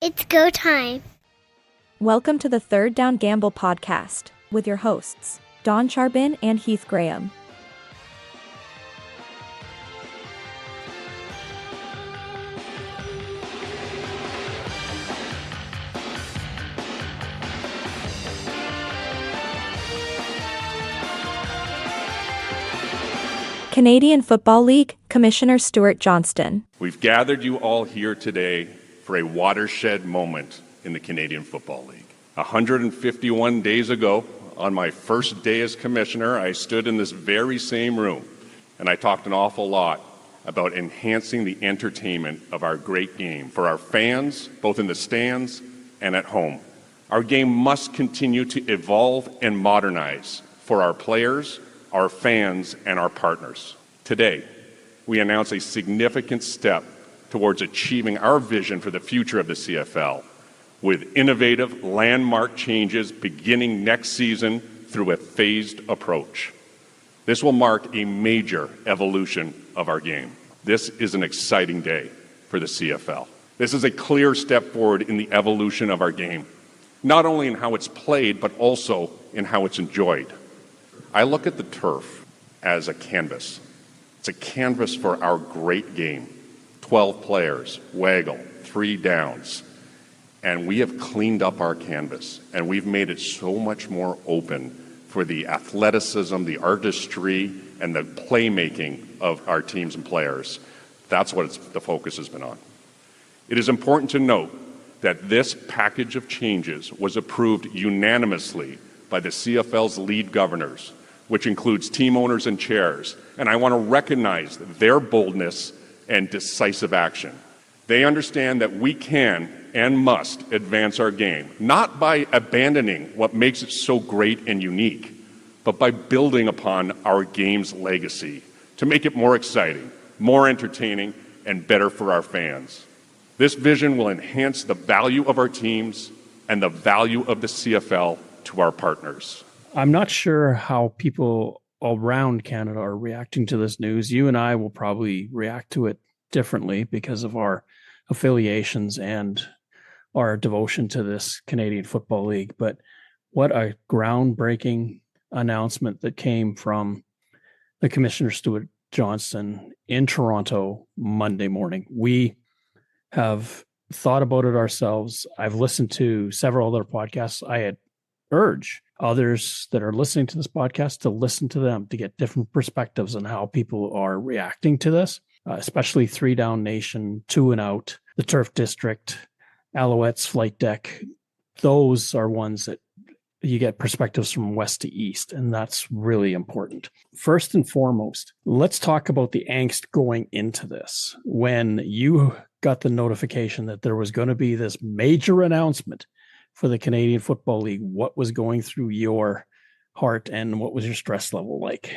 It's go time. Welcome to the Third Down Gamble podcast with your hosts, Don Charbin and Heath Graham. Canadian Football League Commissioner Stewart Johnston. We've gathered you all here today for a watershed moment in the Canadian Football League. 151 days ago, on my first day as commissioner, I stood in this very same room and I talked an awful lot about enhancing the entertainment of our great game for our fans, both in the stands and at home. Our game must continue to evolve and modernize for our players, our fans, and our partners. Today, we announce a significant step towards achieving our vision for the future of the CFL, with innovative landmark changes beginning next season through a phased approach. This will mark a major evolution of our game. This is an exciting day for the CFL. This is a clear step forward in the evolution of our game, not only in how it's played, but also in how it's enjoyed. I look at the turf as a canvas. It's a canvas for our great game. 12 players, waggle, 3 downs. And we have cleaned up our canvas, and we've made it so much more open for the athleticism, the artistry, and the playmaking of our teams and players. That's what the focus has been on. It is important to note that this package of changes was approved unanimously by the CFL's lead governors, which includes team owners and chairs, and I want to recognize their boldness and decisive action. They understand that we can and must advance our game, not by abandoning what makes it so great and unique, but by building upon our game's legacy to make it more exciting, more entertaining, and better for our fans. This vision will enhance the value of our teams and the value of the CFL to our partners. I'm not sure how people around Canada are reacting to this news. You and I will probably react to it differently because of our affiliations and our devotion to this Canadian Football League. But what a groundbreaking announcement that came from the Commissioner Stewart Johnston in Toronto Monday morning. We have thought about it ourselves. I've listened to several other podcasts. I had urge others that are listening to this podcast to listen to them to get different perspectives on how people are reacting to this, especially 3 Down Nation, 2 and Out, the Turf District, Alouettes, Flight Deck. Those are ones that you get perspectives from west to east, and that's really important. First and foremost, let's talk about the angst going into this. When you got the notification that there was going to be this major announcement for the Canadian Football League, what was going through your heart and what was your stress level like?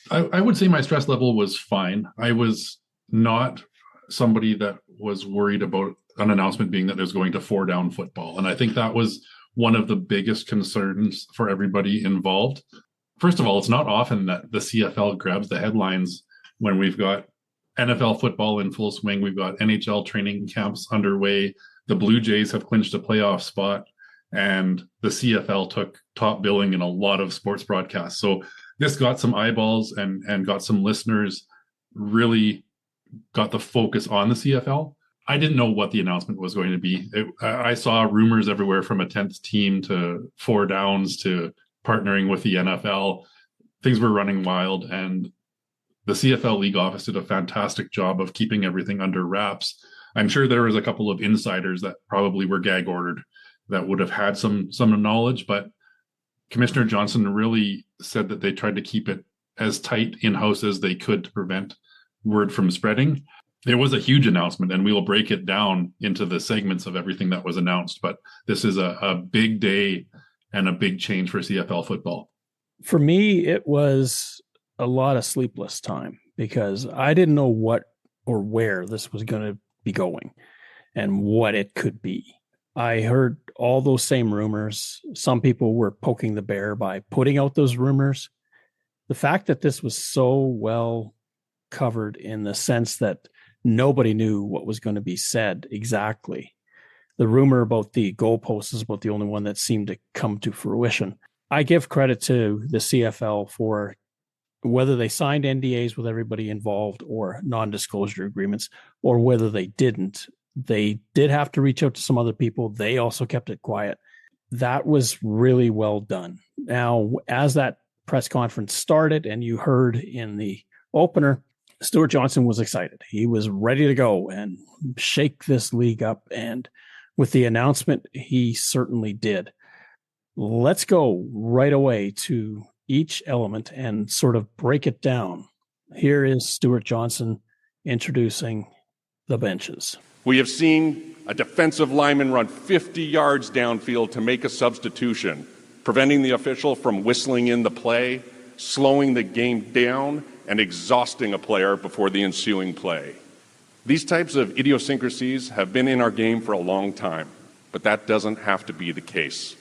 I would say my stress level was fine. I was not somebody that was worried about an announcement being that there's going to 4 down football. And I think that was one of the biggest concerns for everybody involved. First of all, it's not often that the CFL grabs the headlines when we've got NFL football in full swing. We've got NHL training camps underway. The Blue Jays have clinched a playoff spot, and the CFL took top billing in a lot of sports broadcasts. So this got some eyeballs and got some listeners, really got the focus on the CFL. I didn't know what the announcement was going to be. I saw rumors everywhere from a 10th team to 4 downs to partnering with the NFL. Things were running wild, and the CFL League office did a fantastic job of keeping everything under wraps. I'm sure there was a couple of insiders that probably were gag ordered that would have had some knowledge, but Commissioner Johnston really said that they tried to keep it as tight in-house as they could to prevent word from spreading. There was a huge announcement, and we will break it down into the segments of everything that was announced, but this is a big day and a big change for CFL football. For me, it was a lot of sleepless time because I didn't know what or where this was going to be going and what it could be. I heard all those same rumors. Some people were poking the bear by putting out those rumors. The fact that this was so well covered in the sense that nobody knew what was going to be said exactly The rumor about the goalposts is about the only one that seemed to come to fruition. I give credit to the CFL for whether they signed NDAs with everybody involved or non-disclosure agreements, or whether they didn't. They did have to reach out to some other people. They also kept it quiet. That was really well done. Now, as that press conference started and you heard in the opener, Stewart Johnston was excited. He was ready to go and shake this league up. And with the announcement, he certainly did. Let's go right away to each element and sort of break it down. Here is Stewart Johnston introducing the benches. We have seen a defensive lineman run 50 yards downfield to make a substitution, preventing the official from whistling in the play, slowing the game down, and exhausting a player before the ensuing play. These types of idiosyncrasies have been in our game for a long time, but that doesn't have to be the case.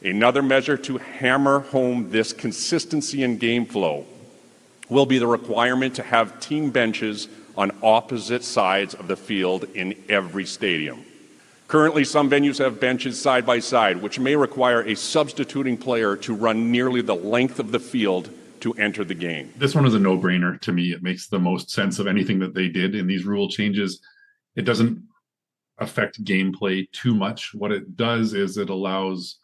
Another measure to hammer home this consistency in game flow will be the requirement to have team benches on opposite sides of the field in every stadium. Currently, some venues have benches side by side, which may require a substituting player to run nearly the length of the field to enter the game. This one is a no-brainer to me. It makes the most sense of anything that they did in these rule changes. It doesn't affect gameplay too much. What it does is it allows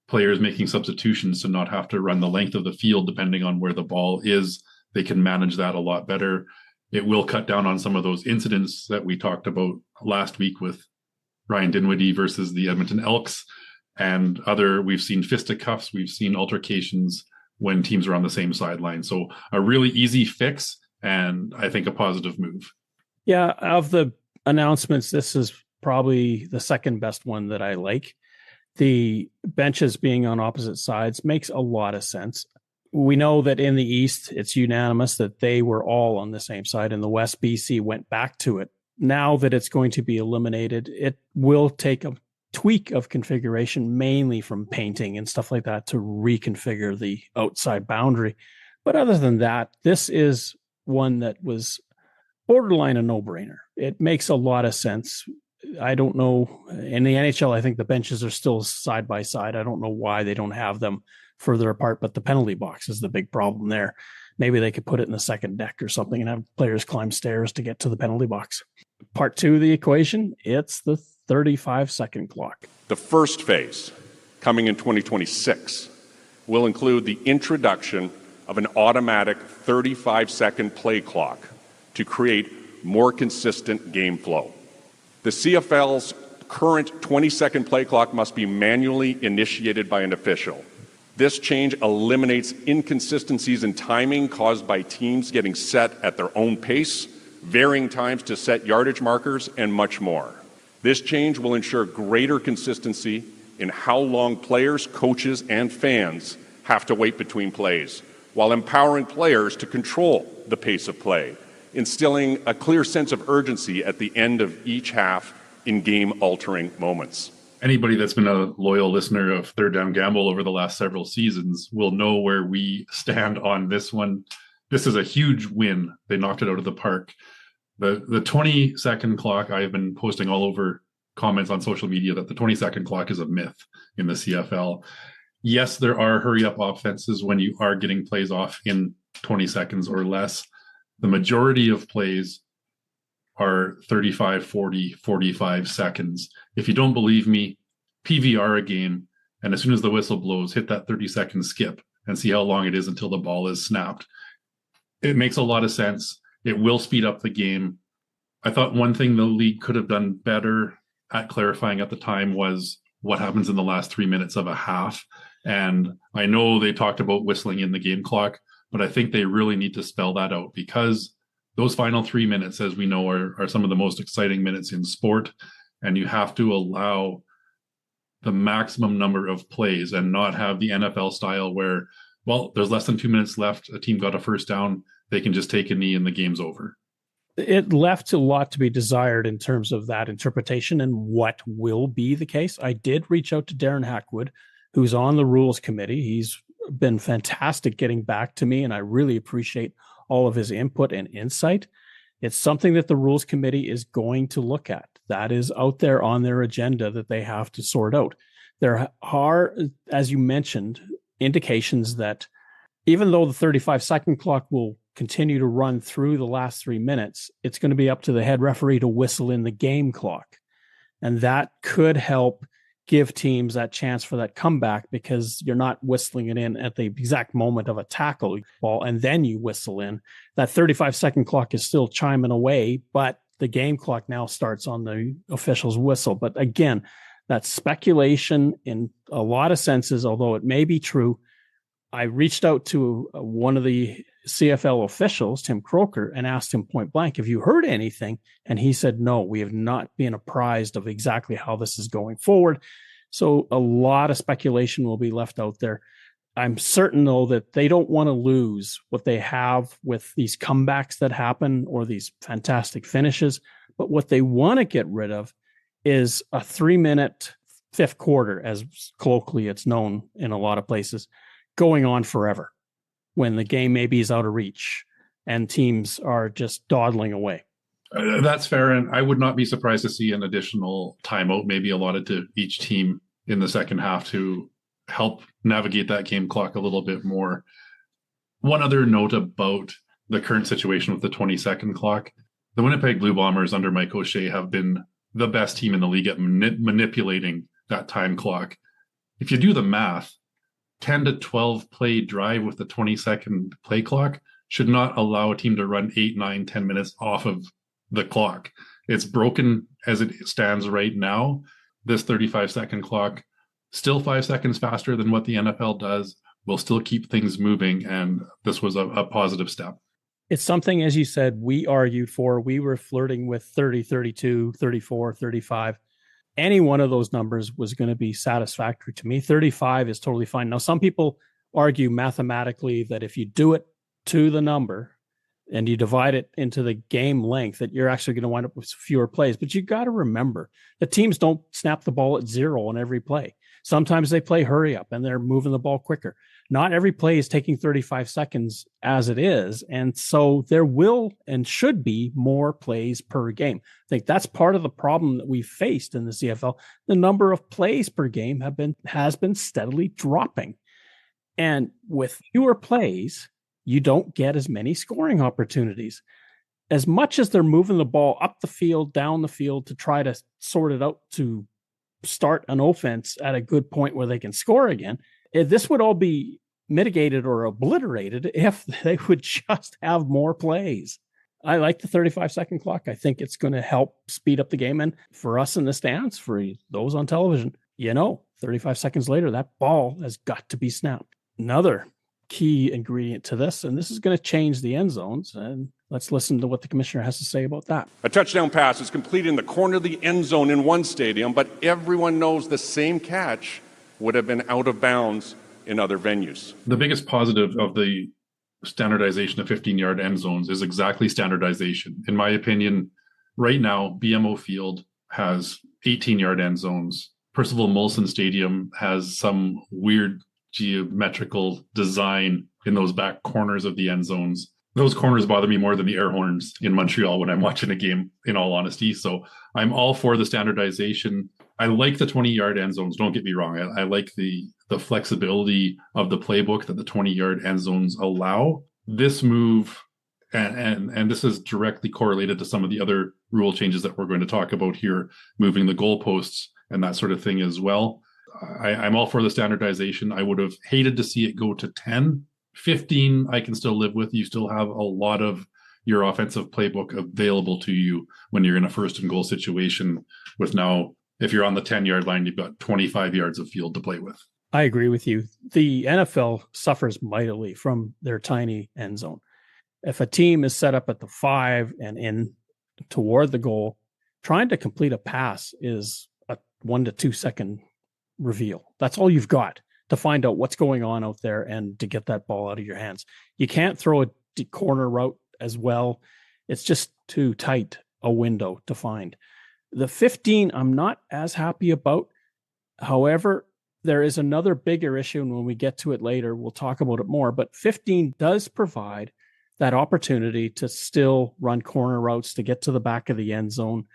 players making substitutions to not have to run the length of the field depending on where the ball is. They can manage that a lot better. It will cut down on some of those incidents that we talked about last week with Ryan Dinwiddie versus the Edmonton Elks and other. We've seen fisticuffs, we've seen altercations when teams are on the same sideline. So a really easy fix and I think a positive move. Yeah, of the announcements, this is probably the second best one that I like. The benches being on opposite sides makes a lot of sense. We know that in the East, it's unanimous that they were all on the same side. In the West, BC went back to it. Now that it's going to be eliminated, it will take a tweak of configuration, mainly from painting and stuff like that, to reconfigure the outside boundary. But other than that, this is one that was borderline a no-brainer. It makes a lot of sense. I don't know. In the NHL, I think the benches are still side by side. I don't know why they don't have them further apart, but the penalty box is the big problem there. Maybe they could put it in the second deck or something and have players climb stairs to get to the penalty box. Part two of the equation, it's the 35-second clock. The first phase, coming in 2026, will include the introduction of an automatic 35-second play clock to create more consistent game flow. The CFL's current 20-second play clock must be manually initiated by an official. This change eliminates inconsistencies in timing caused by teams getting set at their own pace, varying times to set yardage markers, and much more. This change will ensure greater consistency in how long players, coaches, and fans have to wait between plays, while empowering players to control the pace of play, instilling a clear sense of urgency at the end of each half in game-altering moments. Anybody that's been a loyal listener of Third Down Gamble over the last several seasons will know where we stand on this one. This is a huge win. They knocked it out of the park. The 20-second clock, I've been posting all over comments on social media that the 20-second clock is a myth in the CFL. Yes, there are hurry-up offenses when you are getting plays off in 20 seconds or less. The majority of plays are 35, 40, 45 seconds. If you don't believe me, PVR a game, and as soon as the whistle blows, hit that 30-second skip and see how long it is until the ball is snapped. It makes a lot of sense. It will speed up the game. I thought one thing the league could have done better at clarifying at the time was what happens in the last 3 minutes of a half. And I know they talked about whistling in the game clock, but I think they really need to spell that out, because those final 3 minutes, as we know, are some of the most exciting minutes in sport. And you have to allow the maximum number of plays and not have the NFL style where, well, there's less than 2 minutes left, a team got a first down, they can just take a knee and the game's over. It left a lot to be desired in terms of that interpretation and what will be the case. I did reach out to Darren Hackwood, who's on the rules committee. He's been fantastic getting back to me, and I really appreciate all of his input and insight. It's something that the Rules Committee is going to look at. That is out there on their agenda that they have to sort out. There are, as you mentioned, indications that even though the 35-second clock will continue to run through the last 3 minutes, it's going to be up to the head referee to whistle in the game clock. And that could help give teams that chance for that comeback, because you're not whistling it in at the exact moment of a tackle ball and then you whistle in. That 35-second clock is still chiming away, but the game clock now starts on the official's whistle. But again, that's speculation in a lot of senses, although it may be true. I reached out to one of the CFL officials, Tim Croker, and asked him point blank, have you heard anything? And he said, no, we have not been apprised of exactly how this is going forward. So a lot of speculation will be left out there. I'm certain, though, that they don't want to lose what they have with these comebacks that happen or these fantastic finishes. But what they want to get rid of is a 3-minute fifth quarter, as colloquially it's known in a lot of places, going on forever, when the game maybe is out of reach and teams are just dawdling away. That's fair. And I would not be surprised to see an additional timeout, maybe allotted to each team in the second half to help navigate that game clock a little bit more. One other note about the current situation with the 20-second clock. The Winnipeg Blue Bombers under Mike O'Shea have been the best team in the league at manipulating that time clock. If you do the math, 10 to 12 play drive with the 20-second play clock should not allow a team to run 8, 9, 10 minutes off of the clock. It's broken as it stands right now. This 35-second clock, still 5 seconds faster than what the NFL does, will still keep things moving. And this was a positive step. It's something, as you said, we argued for. We were flirting with 30, 32, 34, 35. Any one of those numbers was going to be satisfactory to me. 35 is totally fine. Now, some people argue mathematically that if you do it to the number and you divide it into the game length, that you're actually going to wind up with fewer plays. But you got to remember that teams don't snap the ball at 0 on every play. Sometimes they play hurry up and they're moving the ball quicker. Not every play is taking 35 seconds as it is. And so there will and should be more plays per game. I think that's part of the problem that we've faced in the CFL. The number of plays per game has been steadily dropping. And with fewer plays, you don't get as many scoring opportunities. As much as they're moving the ball up the field, down the field to try to sort it out to start an offense at a good point where they can score again, this would all be mitigated or obliterated if they would just have more plays. I like the 35-second clock. I think it's going to help speed up the game. And for us in the stands, for those on television, 35 seconds later, that ball has got to be snapped. Another key ingredient to this, and this is going to change the end zones. And let's listen to what the commissioner has to say about that. A touchdown pass is completed in the corner of the end zone in one stadium, but everyone knows the same catch would have been out of bounds in other venues. The biggest positive of the standardization of 15-yard end zones is exactly standardization. In my opinion, right now, BMO Field has 18-yard end zones. Percival Molson Stadium has some weird geometrical design in those back corners of the end zones. Those corners bother me more than the air horns in Montreal when I'm watching a game, in all honesty. So I'm all for the standardization. I like the 20-yard end zones. Don't get me wrong. I like the flexibility of the playbook that the 20-yard end zones allow. This move, and this is directly correlated to some of the other rule changes that we're going to talk about here, moving the goalposts and that sort of thing as well. I'm all for the standardization. I would have hated to see it go to 10. 15, I can still live with. You still have a lot of your offensive playbook available to you when you're in a first and goal situation with now, if you're on the 10-yard line, you've got 25 yards of field to play with. I agree with you. The NFL suffers mightily from their tiny end zone. If a team is set up at the 5 and in toward the goal, trying to complete a pass is a 1 to 2 second reveal. That's all you've got to find out what's going on out there and to get that ball out of your hands. You can't throw a corner route as well. It's just too tight a window to find. The 15, I'm not as happy about. However, there is another bigger issue, and when we get to it later, we'll talk about it more. But 15 does provide that opportunity to still run corner routes to get to the back of the end zone,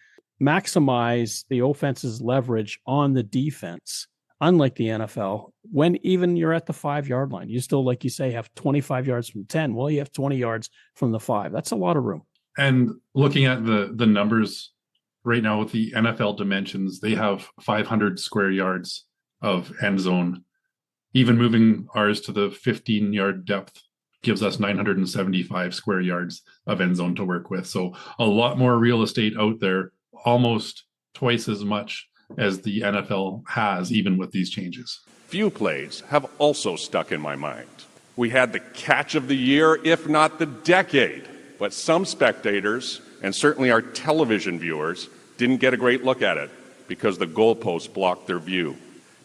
maximize the offense's leverage on the defense. Unlike the NFL, when even you're at the 5-yard line, you still, like you say, have 25 yards from 10. Well, you have 20 yards from the 5. That's a lot of room. And looking at the numbers right now with the NFL dimensions, they have 500 square yards of end zone. Even moving ours to the 15-yard depth gives us 975 square yards of end zone to work with. So a lot more real estate out there, almost twice as much as the NFL has, even with these changes. Few plays have also stuck in my mind. We had the catch of the year, if not the decade, but some spectators, and certainly our television viewers, didn't get a great look at it because the goalposts blocked their view.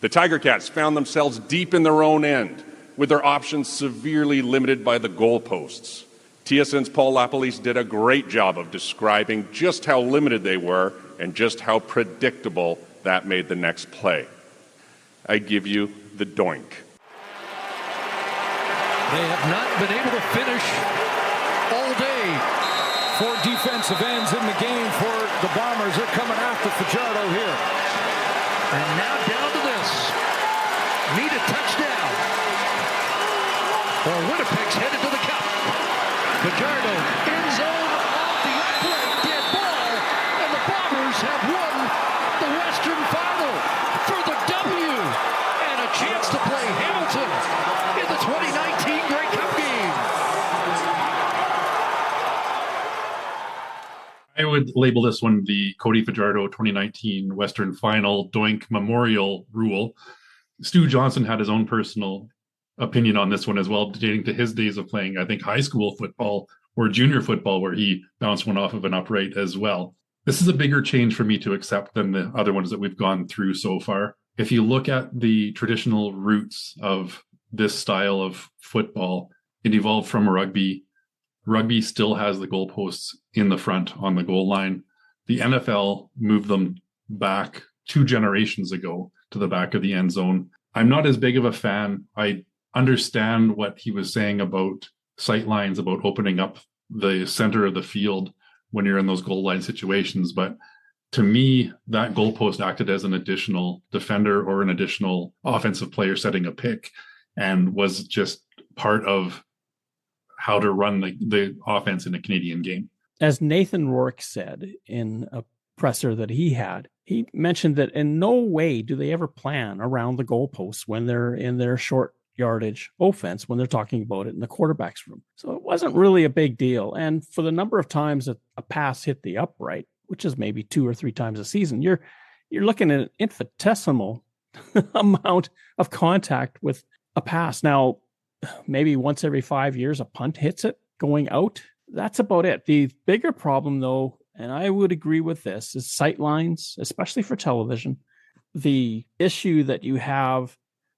The Tiger Cats found themselves deep in their own end, with their options severely limited by the goalposts. TSN's Paul Lapalisse did a great job of describing just how limited they were and just how predictable that made the next play. I give you the doink. They have not been able to finish all day for defensive ends in the game for the Bombers. They're coming after Fajardo here. And now down to this. Need a touchdown. Or Winnipeg's headed to the cup. Fajardo end zone off the upright dead ball. And the Bombers have won the Western Final for the W. And a chance to play Hamilton in the 2019 Grey Cup game. I would label this one the Cody Fajardo 2019 Western Final Doink Memorial Rule. Stu Johnston had his own personal opinion on this one as well, dating to his days of playing, I think, high school football or junior football, where he bounced one off of an upright as well. This is a bigger change for me to accept than the other ones that we've gone through so far. If you look at the traditional roots of this style of football, it evolved from rugby. Rugby still has the goalposts in the front on the goal line. The NFL moved them back 2 generations ago to the back of the end zone. I'm not as big of a fan. I understand what he was saying about sight lines, about opening up the center of the field when you're in those goal line situations. But to me, that goalpost acted as an additional defender or an additional offensive player setting a pick, and was just part of how to run the offense in a Canadian game. As Nathan Rourke said in a presser that he had, he mentioned that in no way do they ever plan around the goalposts when they're in their short yardage offense, when they're talking about it in the quarterback's room. So it wasn't really a big deal. And for the number of times that a pass hit the upright, which is maybe 2 or 3 times a season, you're looking at an infinitesimal amount of contact with a pass. Now, maybe once every 5 years, a punt hits it going out. That's about it. The bigger problem, though, and I would agree with this, is sight lines, especially for television. The issue that you have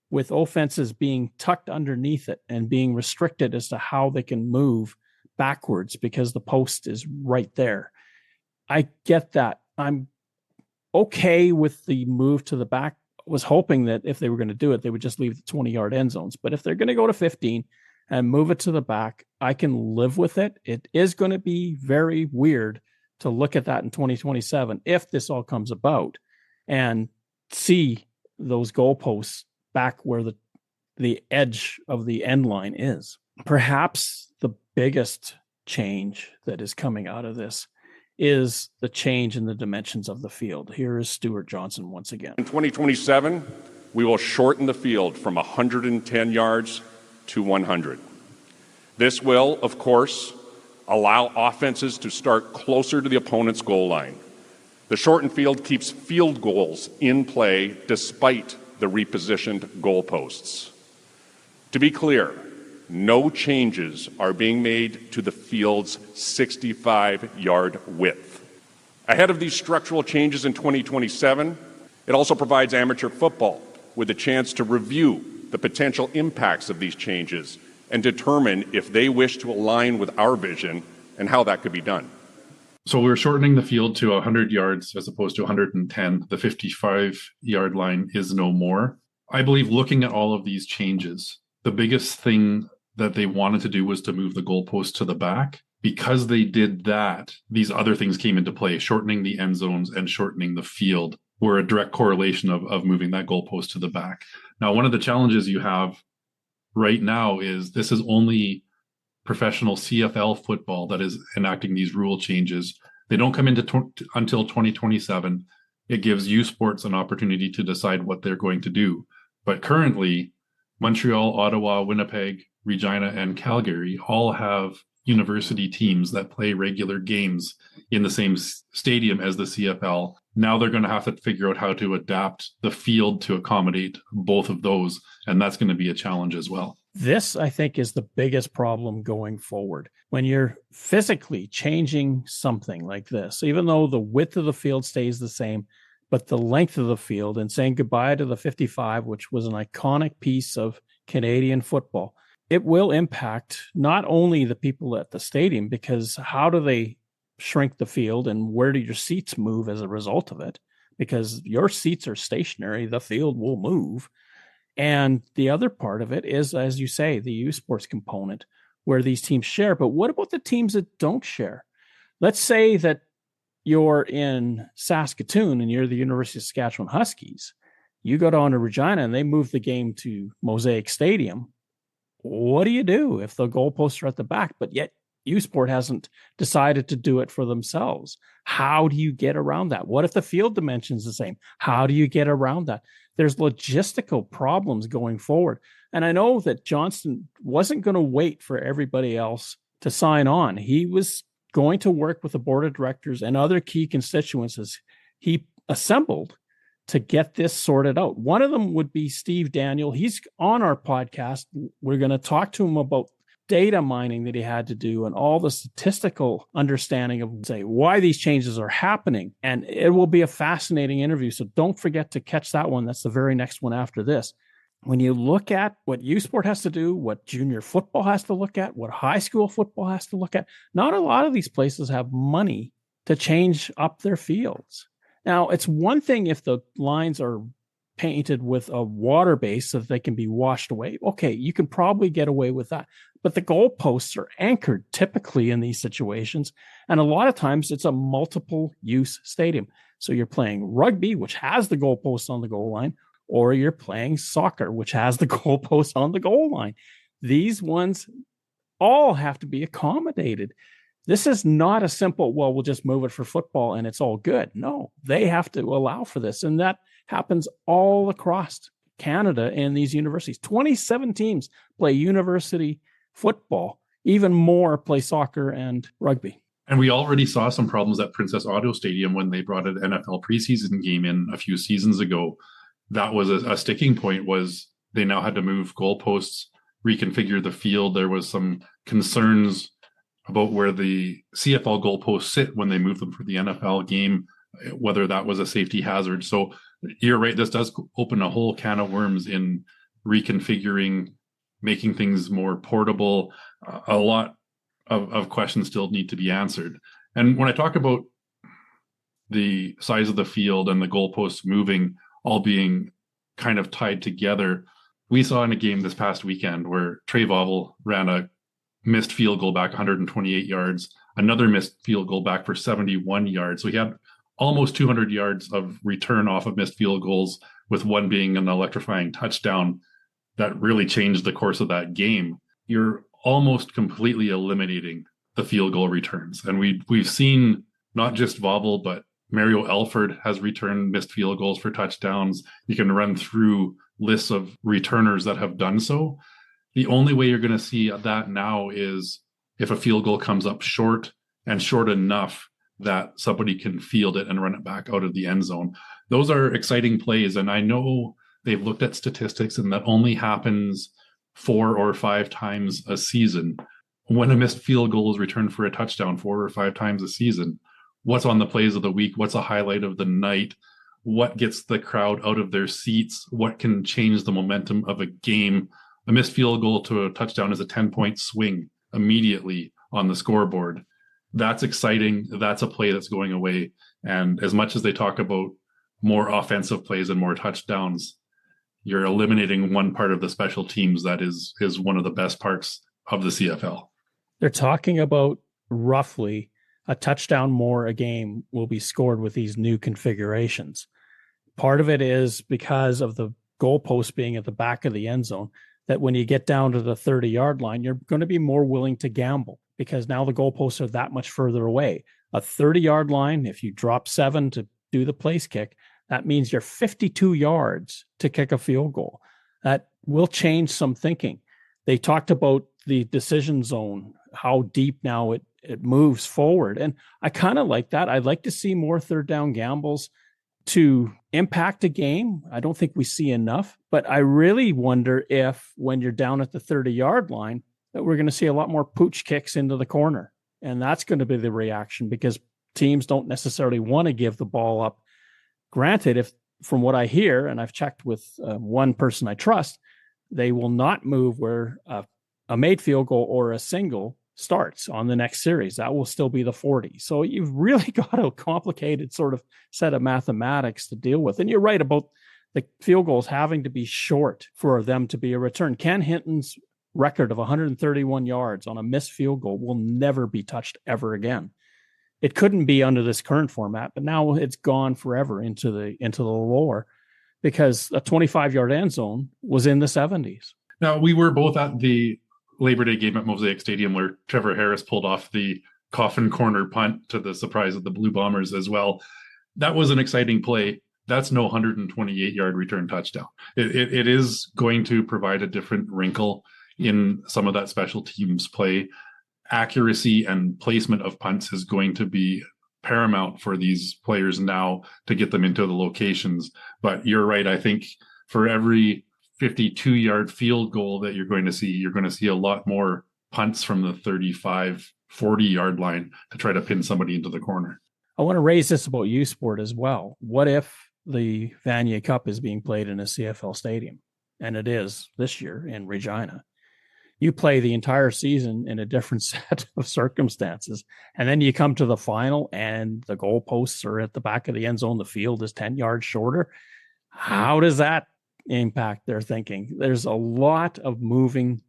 with offenses being tucked underneath it and being restricted as to how they can move backwards because the post is right there. I get that. I'm okay with the move to the back. Was hoping that if they were going to do it, they would just leave the 20-yard end zones. But if they're going to go to 15 and move it to the back, I can live with it. It is going to be very weird to look at that in 2027 if this all comes about and see those goalposts back where the edge of the end line is. Perhaps the biggest change that is coming out of this is the change in the dimensions of the field. Here is Stewart Johnston once again. In 2027, we will shorten the field from 110 yards to 100. This will, of course, allow offenses to start closer to the opponent's goal line. The shortened field keeps field goals in play despite the repositioned goalposts. To be clear, no changes are being made to the field's 65-yard width. Ahead of these structural changes in 2027, it also provides amateur football with a chance to review the potential impacts of these changes and determine if they wish to align with our vision and how that could be done. So we're shortening the field to 100 yards as opposed to 110. The 55-yard line is no more. I believe looking at all of these changes, the biggest thing that they wanted to do was to move the goalpost to the back. Because they did that, these other things came into play. Shortening the end zones and shortening the field were a direct correlation of moving that goalpost to the back. Now, one of the challenges you have right now is this is only professional CFL football that is enacting these rule changes. They don't come into until 2027. It gives U Sports an opportunity to decide what they're going to do. But currently, Montreal, Ottawa, Winnipeg, Regina, and Calgary all have university teams that play regular games in the same stadium as the CFL. Now they're going to have to figure out how to adapt the field to accommodate both of those. And that's going to be a challenge as well. This, I think, is the biggest problem going forward. When you're physically changing something like this, even though the width of the field stays the same, but the length of the field, and saying goodbye to the 55, which was an iconic piece of Canadian football, it will impact not only the people at the stadium, because how do they shrink the field and where do your seats move as a result of it? Because your seats are stationary, the field will move. And the other part of it is, as you say, the U Sports component where these teams share. But what about the teams that don't share? Let's say that you're in Saskatoon and you're the University of Saskatchewan Huskies. You go down to Regina and they move the game to Mosaic Stadium. What do you do if the goalposts are at the back, but yet U Sport hasn't decided to do it for themselves? How do you get around that? What if the field dimension is the same? How do you get around that? There's logistical problems going forward. And I know that Johnston wasn't going to wait for everybody else to sign on. He was going to work with the board of directors and other key constituents as he assembled to get this sorted out. One of them would be Steve Daniel. He's on our podcast. We're going to talk to him about data mining that he had to do and all the statistical understanding of, say, why these changes are happening. And it will be a fascinating interview. So don't forget to catch that one. That's the very next one after this. When you look at what U Sport has to do, what junior football has to look at, what high school football has to look at, not a lot of these places have money to change up their fields. Now, it's one thing if the lines are painted with a water base so that they can be washed away. Okay, you can probably get away with that. But the goalposts are anchored typically in these situations. And a lot of times it's a multiple use stadium. So you're playing rugby, which has the goalposts on the goal line, or you're playing soccer, which has the goalposts on the goal line. These ones all have to be accommodated. This is not a simple, well, we'll just move it for football and it's all good. No, they have to allow for this. And that happens all across Canada in these universities. 27 teams play university football, even more play soccer and rugby. And we already saw some problems at Princess Auto Stadium when they brought an NFL preseason game in a few seasons ago. That was a sticking point, was they now had to move goalposts, reconfigure the field. There was some concerns about where the CFL goalposts sit when they move them for the NFL game, whether that was a safety hazard. So you're right, this does open a whole can of worms in reconfiguring, making things more portable. A lot of questions still need to be answered. And when I talk about the size of the field and the goalposts moving, all being kind of tied together, we saw in a game this past weekend where Trey Vauvel ran a missed field goal back 128 yards, another missed field goal back for 71 yards. So he had almost 200 yards of return off of missed field goals, with one being an electrifying touchdown that really changed the course of that game. You're almost completely eliminating the field goal returns. And we've seen not just Vauvel, but Mario Elford has returned missed field goals for touchdowns. You can run through lists of returners that have done so. The only way you're going to see that now is if a field goal comes up short and short enough that somebody can field it and run it back out of the end zone. Those are exciting plays. And I know they've looked at statistics and that only happens 4 or 5 times a season. When a missed field goal is returned for a touchdown 4 or 5 times a season, what's on the plays of the week? What's a highlight of the night? What gets the crowd out of their seats? What can change the momentum of a game? A missed field goal to a touchdown is a 10-point swing immediately on the scoreboard. That's exciting. That's a play that's going away. And as much as they talk about more offensive plays and more touchdowns, you're eliminating one part of the special teams that is one of the best parts of the CFL. They're talking about roughly a touchdown more a game will be scored with these new configurations. Part of it is because of the goalpost being at the back of the end zone, that when you get down to the 30-yard line, you're going to be more willing to gamble because now the goalposts are that much further away. A 30-yard line, if you drop 7 to do the place kick, that means you're 52 yards to kick a field goal. That will change some thinking. They talked about the decision zone, how deep now it moves forward. And I kind of like that. I'd like to see more third down gambles to impact a game. I don't think we see enough, but I really wonder if when you're down at the 30-yard line, that we're going to see a lot more pooch kicks into the corner. And that's going to be the reaction because teams don't necessarily want to give the ball up. Granted, if from what I hear, and I've checked with one person I trust, they will not move where a made field goal or a single starts on the next series. That will still be the 40. So you've really got a complicated sort of set of mathematics to deal with. And you're right about the field goals having to be short for them to be a return. Ken Hinton's record of 131 yards on a missed field goal will never be touched ever again. It couldn't be under this current format, but now it's gone forever into the lore because a 25-yard end zone was in the 70s. Now, we were both at the Labor Day game at Mosaic Stadium where Trevor Harris pulled off the coffin corner punt to the surprise of the Blue Bombers as well. That was an exciting play. That's no 128-yard return touchdown. It is going to provide a different wrinkle in some of that special teams play. Accuracy and placement of punts is going to be paramount for these players now to get them into the locations. But you're right. I think for every 52-yard field goal that you're going to see a lot more punts from the 35, 40-yard line to try to pin somebody into the corner. I want to raise this about U Sport as well. What if the Vanier Cup is being played in a CFL stadium? And it is this year in Regina. You play the entire season in a different set of circumstances. And then you come to the final and the goalposts are at the back of the end zone. The field is 10 yards shorter. How does that impact their thinking? There are a lot of moving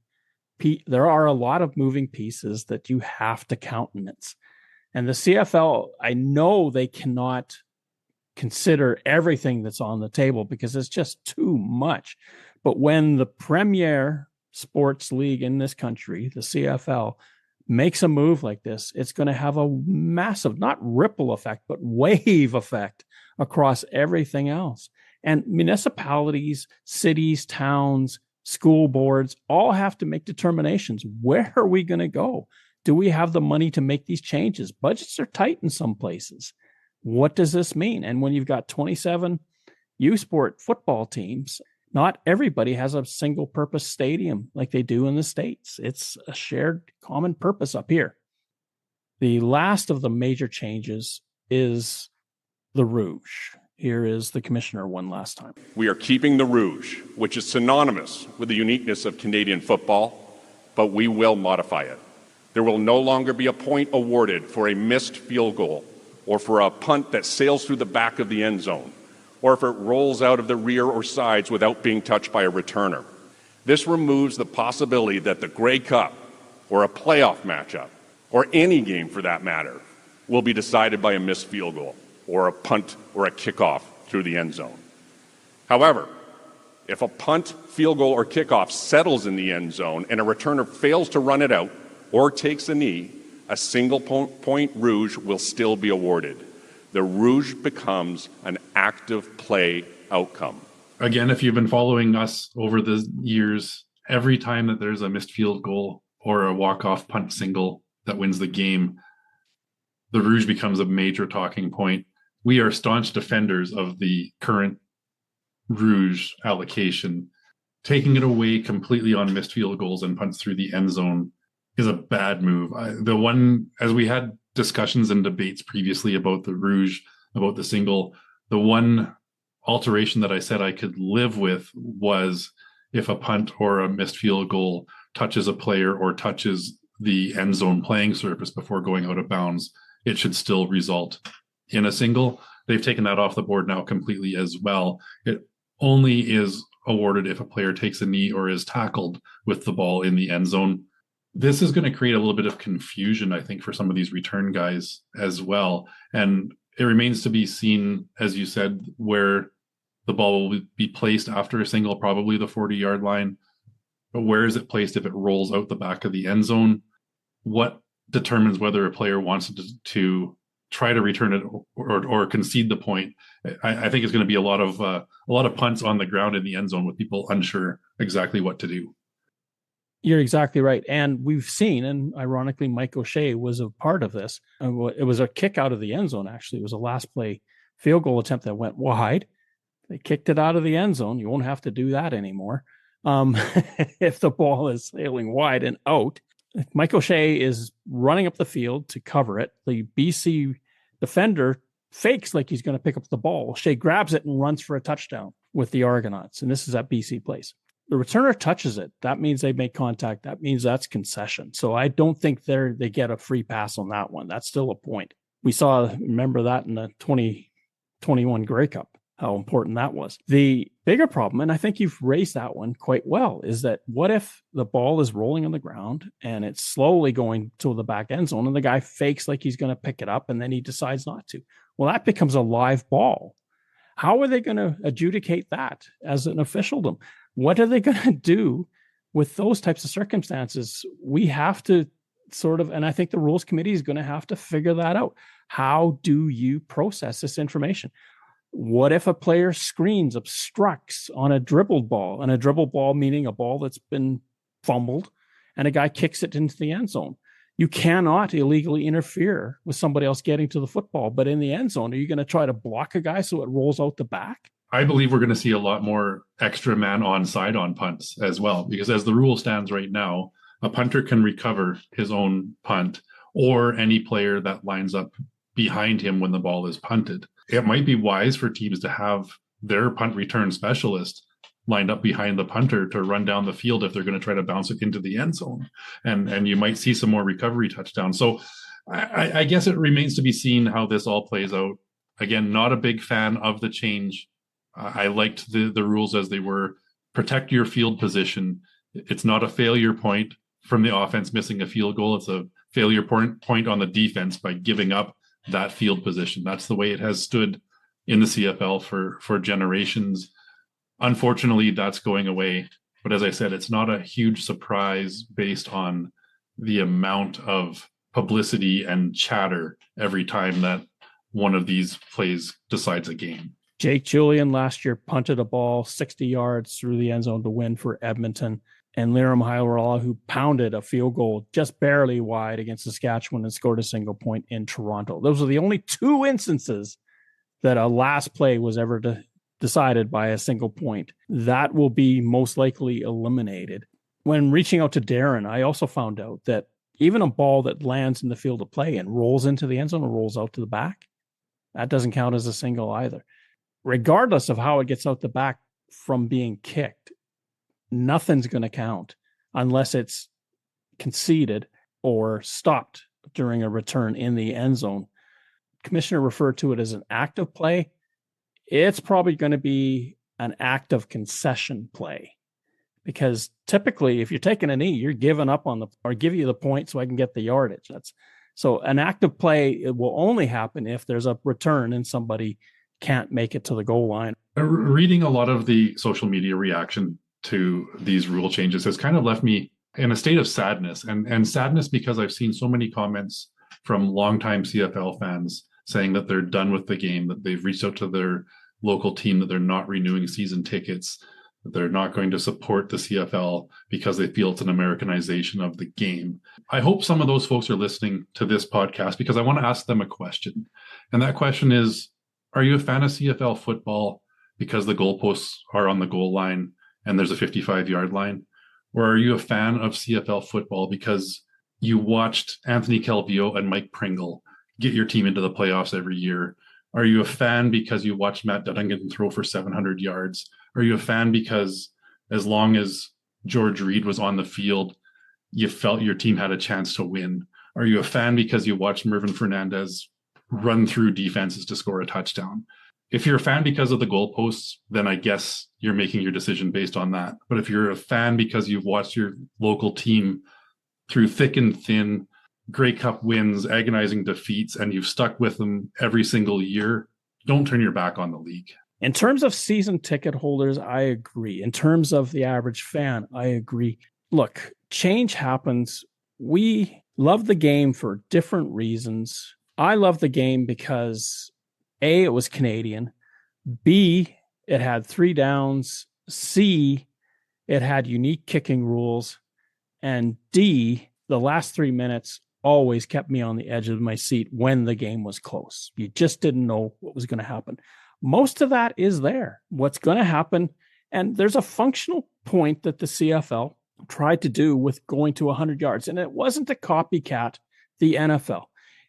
pieces that you have to countenance. And the CFL, I know they cannot consider everything that's on the table because it's just too much. But when the premier sports league in this country, the CFL, makes a move like this, it's going to have a massive, not ripple effect, but wave effect across everything else. And municipalities, cities, towns, school boards all have to make determinations. Where are we going to go? Do we have the money to make these changes? Budgets are tight in some places. What does this mean? And when you've got 27 U Sport football teams, not everybody has a single purpose stadium like they do in the States. It's a shared common purpose up here. The last of the major changes is the rouge. Here is the commissioner one last time. We are keeping the rouge, which is synonymous with the uniqueness of Canadian football, but we will modify it. There will no longer be a point awarded for a missed field goal or for a punt that sails through the back of the end zone, or if it rolls out of the rear or sides without being touched by a returner. This removes the possibility that the Grey Cup or a playoff matchup, or any game for that matter, will be decided by a missed field goal or a punt or a kickoff through the end zone. However, if a punt, field goal, or kickoff settles in the end zone and a returner fails to run it out or takes a knee, a single point rouge will still be awarded. The rouge becomes an active play outcome. Again, if you've been following us over the years, every time that there's a missed field goal or a walk-off punt single that wins the game, the rouge becomes a major talking point. We are staunch defenders of the current rouge allocation. Taking it away completely on missed field goals and punts through the end zone is a bad move. As we had discussions and debates previously about the rouge, about the single, the one alteration that I said I could live with was if a punt or a missed field goal touches a player or touches the end zone playing surface before going out of bounds, it should still result in a single. They've taken that off the board now completely as well. It only is awarded if a player takes a knee or is tackled with the ball in the end zone. This is going to create a little bit of confusion, I think, for some of these return guys as well. And it remains to be seen, as you said, where the ball will be placed after a single, probably the 40-yard line. But where is it placed if it rolls out the back of the end zone? What determines whether a player wants to try to return it or concede the point? I think it's going to be a lot of punts on the ground in the end zone with people unsure exactly what to do. You're exactly right. And we've seen, and ironically, Mike O'Shea was a part of this. It was a kick out of the end zone, actually. It was a last play field goal attempt that went wide. They kicked it out of the end zone. You won't have to do that anymore. If the ball is sailing wide and out. Mike O'Shea is running up the field to cover it. The BC defender fakes like he's going to pick up the ball. O'Shea grabs it and runs for a touchdown with the Argonauts. And this is at BC Place. The returner touches it. That means they make contact. That means that's concession. So I don't think they get a free pass on that one. That's still a point. We remember that in the 2021 Grey Cup, how important that was. The bigger problem, and I think you've raised that one quite well, is that what if the ball is rolling on the ground and it's slowly going to the back end zone and the guy fakes like he's going to pick it up and then he decides not to? Well, that becomes a live ball. How are they going to adjudicate that as an officialdom? What are they going to do with those types of circumstances? We have to and I think the rules committee is going to have to figure that out. How do you process this information? What if a player screens, obstructs on a dribbled ball, and a dribbled ball meaning a ball that's been fumbled, and a guy kicks it into the end zone? You cannot illegally interfere with somebody else getting to the football, but in the end zone, are you going to try to block a guy so it rolls out the back? I believe we're going to see a lot more extra man onside on punts as well, because as the rule stands right now, a punter can recover his own punt or any player that lines up behind him when the ball is punted. It might be wise for teams to have their punt return specialist lined up behind the punter to run down the field if they're going to try to bounce it into the end zone. And you might see some more recovery touchdowns. So I guess it remains to be seen how this all plays out. Again, not a big fan of the change. I liked the rules as they were. Protect your field position. It's not a failure point from the offense missing a field goal. It's a failure point on the defense by giving up that field position. That's the way it has stood in the CFL for generations. Unfortunately, that's going away. But as I said, it's not a huge surprise based on the amount of publicity and chatter every time that one of these plays decides a game. Jake Julian last year punted a ball 60 yards through the end zone to win for Edmonton. And Liram Hailarala, who pounded a field goal just barely wide against Saskatchewan and scored a single point in Toronto. Those are the only two instances that a last play was ever decided by a single point. That will be most likely eliminated. When reaching out to Darren, I also found out that even a ball that lands in the field of play and rolls into the end zone or rolls out to the back, that doesn't count as a single either. Regardless of how it gets out the back from being kicked, nothing's going to count unless it's conceded or stopped during a return in the end zone. Commissioner referred to it as an active play. It's probably going to be an active concession play, because typically if you're taking a knee, you're giving up on or give you the point so I can get the yardage. So an active play, it will only happen if there's a return and somebody can't make it to the goal line. Reading a lot of the social media reaction to these rule changes has kind of left me in a state of sadness, and sadness because I've seen so many comments from longtime CFL fans saying that they're done with the game, that they've reached out to their local team, that they're not renewing season tickets, that they're not going to support the CFL because they feel it's an Americanization of the game. I hope some of those folks are listening to this podcast because I want to ask them a question. And that question is, are you a fan of CFL football because the goalposts are on the goal line and there's a 55-yard line? Or are you a fan of CFL football because you watched Anthony Calvillo and Mike Pringle get your team into the playoffs every year? Are you a fan because you watched Matt Dutton throw for 700 yards? Are you a fan because as long as George Reed was on the field, you felt your team had a chance to win? Are you a fan because you watched Mervyn Fernandez run through defenses to score a touchdown? If you're a fan because of the goalposts, then I guess you're making your decision based on that. But if you're a fan because you've watched your local team through thick and thin, Grey Cup wins, agonizing defeats, and you've stuck with them every single year, don't turn your back on the league. In terms of season ticket holders, I agree. In terms of the average fan, I agree. Look, change happens. We love the game for different reasons. I love the game because A, it was Canadian. B, it had 3 downs. C, it had unique kicking rules. And D, the last 3 minutes always kept me on the edge of my seat when the game was close. You just didn't know what was going to happen. Most of that is there. What's going to happen, and there's a functional point that the CFL tried to do with going to 100 yards, and it wasn't to copycat the NFL.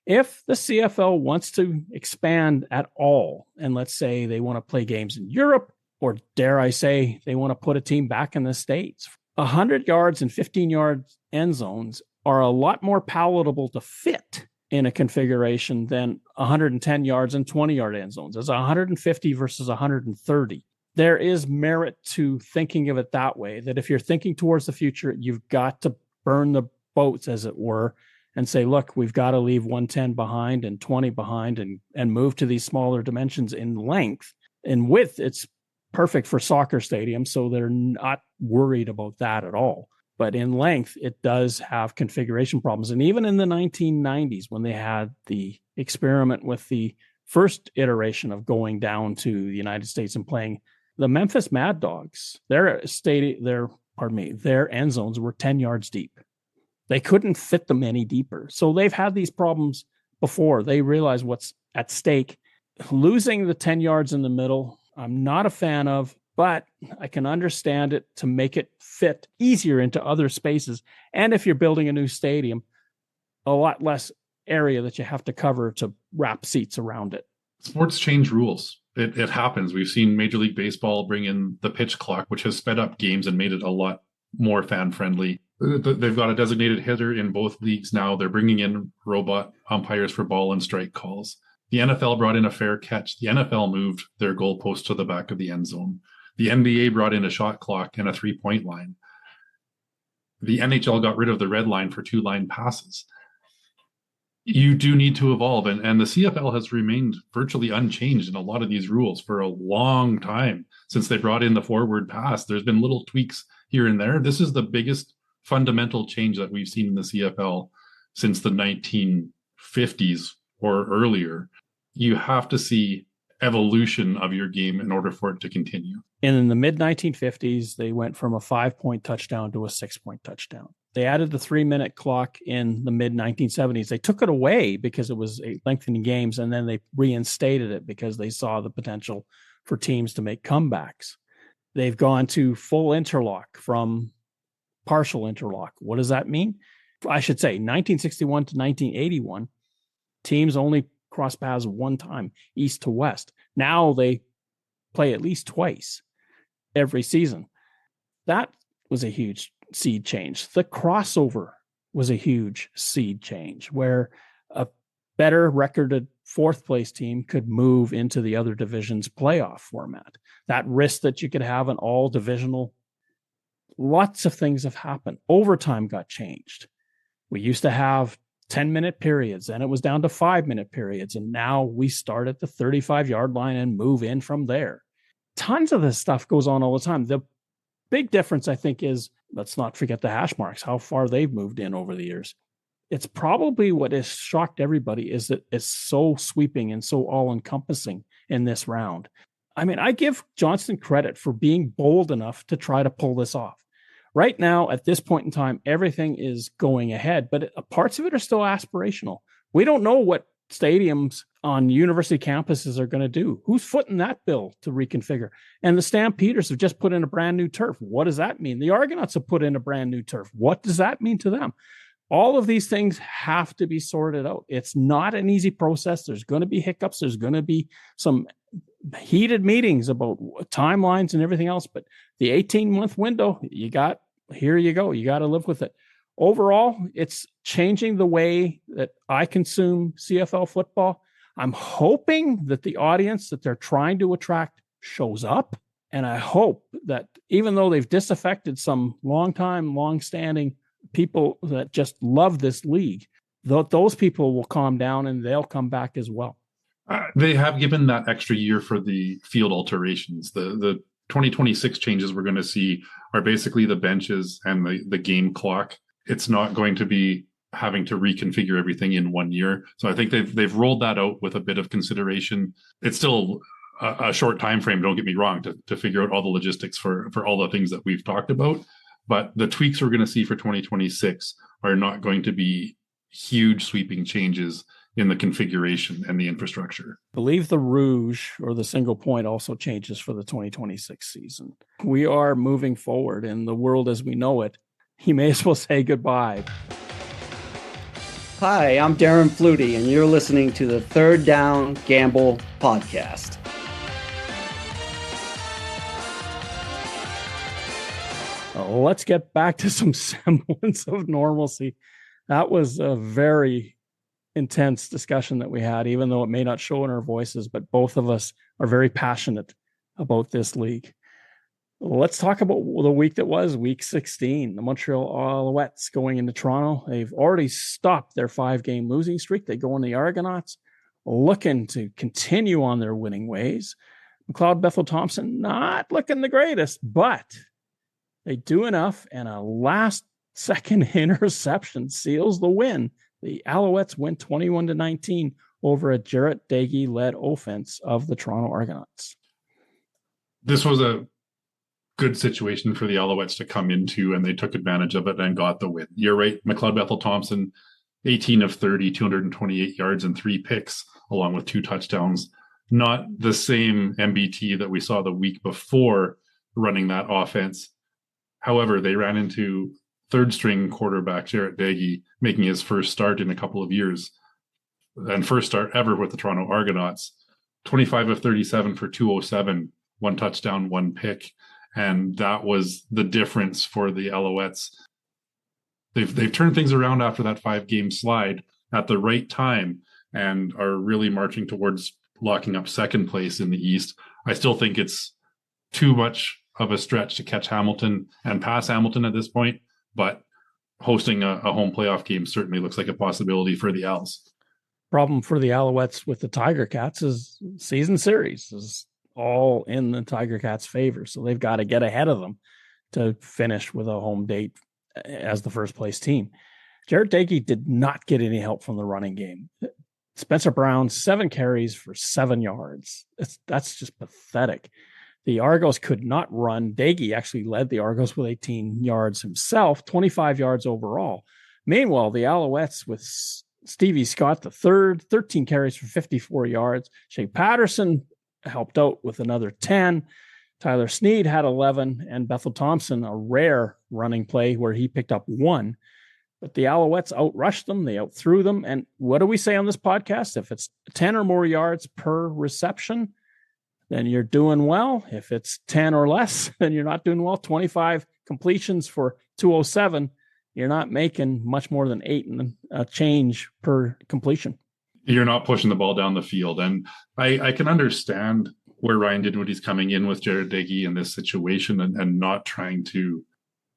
If the CFL wants to expand at all, and let's say they want to play games in Europe, or dare I say, they want to put a team back in the States, 100 yards and 15-yard end zones are a lot more palatable to fit in a configuration than 110 yards and 20-yard end zones. It's 150 versus 130. There is merit to thinking of it that way, that if you're thinking towards the future, you've got to burn the boats, as it were, and say, look, we've got to leave 110 behind and 20 behind and move to these smaller dimensions in length. In width, it's perfect for soccer stadiums, so they're not worried about that at all. But in length, it does have configuration problems. And even in the 1990s, when they had the experiment with the first iteration of going down to the United States and playing, the Memphis Mad Dogs, their end zones were 10 yards deep. They couldn't fit them any deeper. So they've had these problems before. They realize what's at stake. Losing the 10 yards in the middle, I'm not a fan of, but I can understand it to make it fit easier into other spaces. And if you're building a new stadium, a lot less area that you have to cover to wrap seats around it. Sports change rules. It happens. We've seen Major League Baseball bring in the pitch clock, which has sped up games and made it a lot more fan-friendly. They've got a designated hitter in both leagues now. They're bringing in robot umpires for ball and strike calls. The NFL brought in a fair catch. The NFL moved their goalpost to the back of the end zone. The NBA brought in a shot clock and a 3-point line. The NHL got rid of the red line for 2-line passes. You do need to evolve, and the CFL has remained virtually unchanged in a lot of these rules for a long time since they brought in the forward pass. There's been little tweaks here and there. This is the biggest fundamental change that we've seen in the CFL since the 1950s or earlier. You have to see evolution of your game in order for it to continue. In the mid-1950s, they went from a 5-point touchdown to a 6-point touchdown. They added the 3-minute clock in the mid-1970s. They took it away because it was lengthening games, and then they reinstated it because they saw the potential for teams to make comebacks. They've gone to full interlock from partial interlock. What does that mean? I should say 1961 to 1981, teams only cross paths one time, east to west. Now they play at least twice every season. That was a huge seed change. The crossover was a huge seed change where a better recorded fourth place team could move into the other division's playoff format. That risk that you could have an all divisional, lots of things have happened. Overtime got changed. We used to have 10-minute periods, and it was down to 5-minute periods. And now we start at the 35-yard line and move in from there. Tons of this stuff goes on all the time. The big difference, I think, is, let's not forget the hash marks, how far they've moved in over the years. It's probably what has shocked everybody is that it's so sweeping and so all-encompassing in this round. I mean, I give Johnston credit for being bold enough to try to pull this off. Right now, at this point in time, everything is going ahead, but parts of it are still aspirational. We don't know what stadiums on university campuses are going to do. Who's footing that bill to reconfigure? And the Stampeders have just put in a brand new turf. What does that mean? The Argonauts have put in a brand new turf. What does that mean to them? All of these things have to be sorted out. It's not an easy process. There's going to be hiccups. There's going to be some heated meetings about timelines and everything else. But the 18-month window, here you go. You got to live with it. Overall, it's changing the way that I consume CFL football. I'm hoping that the audience that they're trying to attract shows up. And I hope that even though they've disaffected some long-standing people that just love this league, those people will calm down and they'll come back as well. They have given that extra year for the field alterations. The 2026 changes we're going to see are basically the benches and the game clock. It's not going to be having to reconfigure everything in 1 year. So I think they've rolled that out with a bit of consideration. It's still a short time frame, don't get me wrong, to figure out all the logistics for all the things that we've talked about. But the tweaks we're going to see for 2026 are not going to be huge sweeping changes in the configuration and the infrastructure. I believe the rouge or the single point also changes for the 2026 season. We are moving forward in the world as we know it. You may as well say goodbye. Hi, I'm Darren Flutie, and you're listening to the Third Down Gamble podcast. Let's get back to some semblance of normalcy. That was a very intense discussion that we had, even though it may not show in our voices, but both of us are very passionate about this league. Let's talk about the week that was, week 16. The Montreal Alouettes going into Toronto. They've already stopped their 5-game losing streak. They go in the Argonauts, looking to continue on their winning ways. McLeod Bethel-Thompson not looking the greatest, but they do enough, and a last-second interception seals the win. The Alouettes win 21-19 over a Jarrett Dagey-led offense of the Toronto Argonauts. This was a good situation for the Alouettes to come into, and they took advantage of it and got the win. You're right, McLeod Bethel-Thompson, 18 of 30, 228 yards and 3 picks, along with 2 touchdowns. Not the same MBT that we saw the week before running that offense. However, they ran into third-string quarterback Jarrett Dagey, making his first start in a couple of years, and first start ever with the Toronto Argonauts. 25 of 37 for 207, 1 touchdown, 1 pick. And that was the difference for the Alouettes. They've turned things around after that 5-game slide at the right time and are really marching towards locking up second place in the East. I still think it's too much of a stretch to catch Hamilton and pass Hamilton at this point, but hosting a home playoff game certainly looks like a possibility for the Owls. Problem for the Alouettes with the Tiger Cats is season series is all in the Tiger Cats' favor. So they've got to get ahead of them to finish with a home date as the first place team. Jarrett Dagey did not get any help from the running game. Spencer Brown, 7 carries for 7 yards. That's just pathetic. The Argos could not run. Dagey actually led the Argos with 18 yards himself, 25 yards overall. Meanwhile, the Alouettes with Stevie Scott, the third, 13 carries for 54 yards. Shea Patterson helped out with another 10. Tyler Snead had 11, and Bethel-Thompson, a rare running play where he picked up 1. But the Alouettes outrushed them. They outthrew them. And what do we say on this podcast? If it's 10 or more yards per reception, then you're doing well. If it's 10 or less, then you're not doing well. 25 completions for 207, you're not making much more than 8 and a change per completion. You're not pushing the ball down the field. And I can understand where Ryan Dinwiddie's coming in with Jarrett Dagey in this situation and not trying to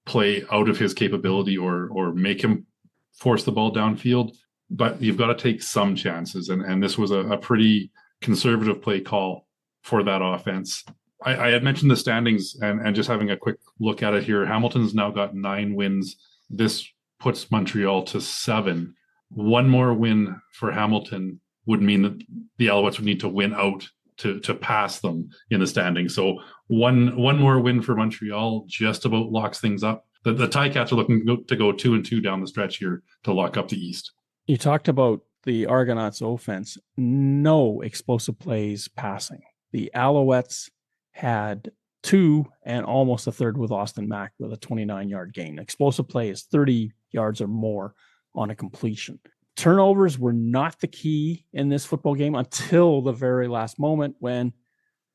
play out of his capability or make him force the ball downfield. But you've got to take some chances. And this was a pretty conservative play call for that offense. I had mentioned the standings and just having a quick look at it here. Hamilton's now got 9 wins. This puts Montreal to 7. One more win for Hamilton would mean that the Alouettes would need to win out to pass them in the standings. So one more win for Montreal just about locks things up. The Ticats are looking to go 2-2 down the stretch here to lock up the East. You talked about the Argonauts offense. No explosive plays passing. The Alouettes had 2 and almost a third with Austin Mack with a 29-yard gain. Explosive play is 30 yards or more on a completion. Turnovers were not the key in this football game until the very last moment when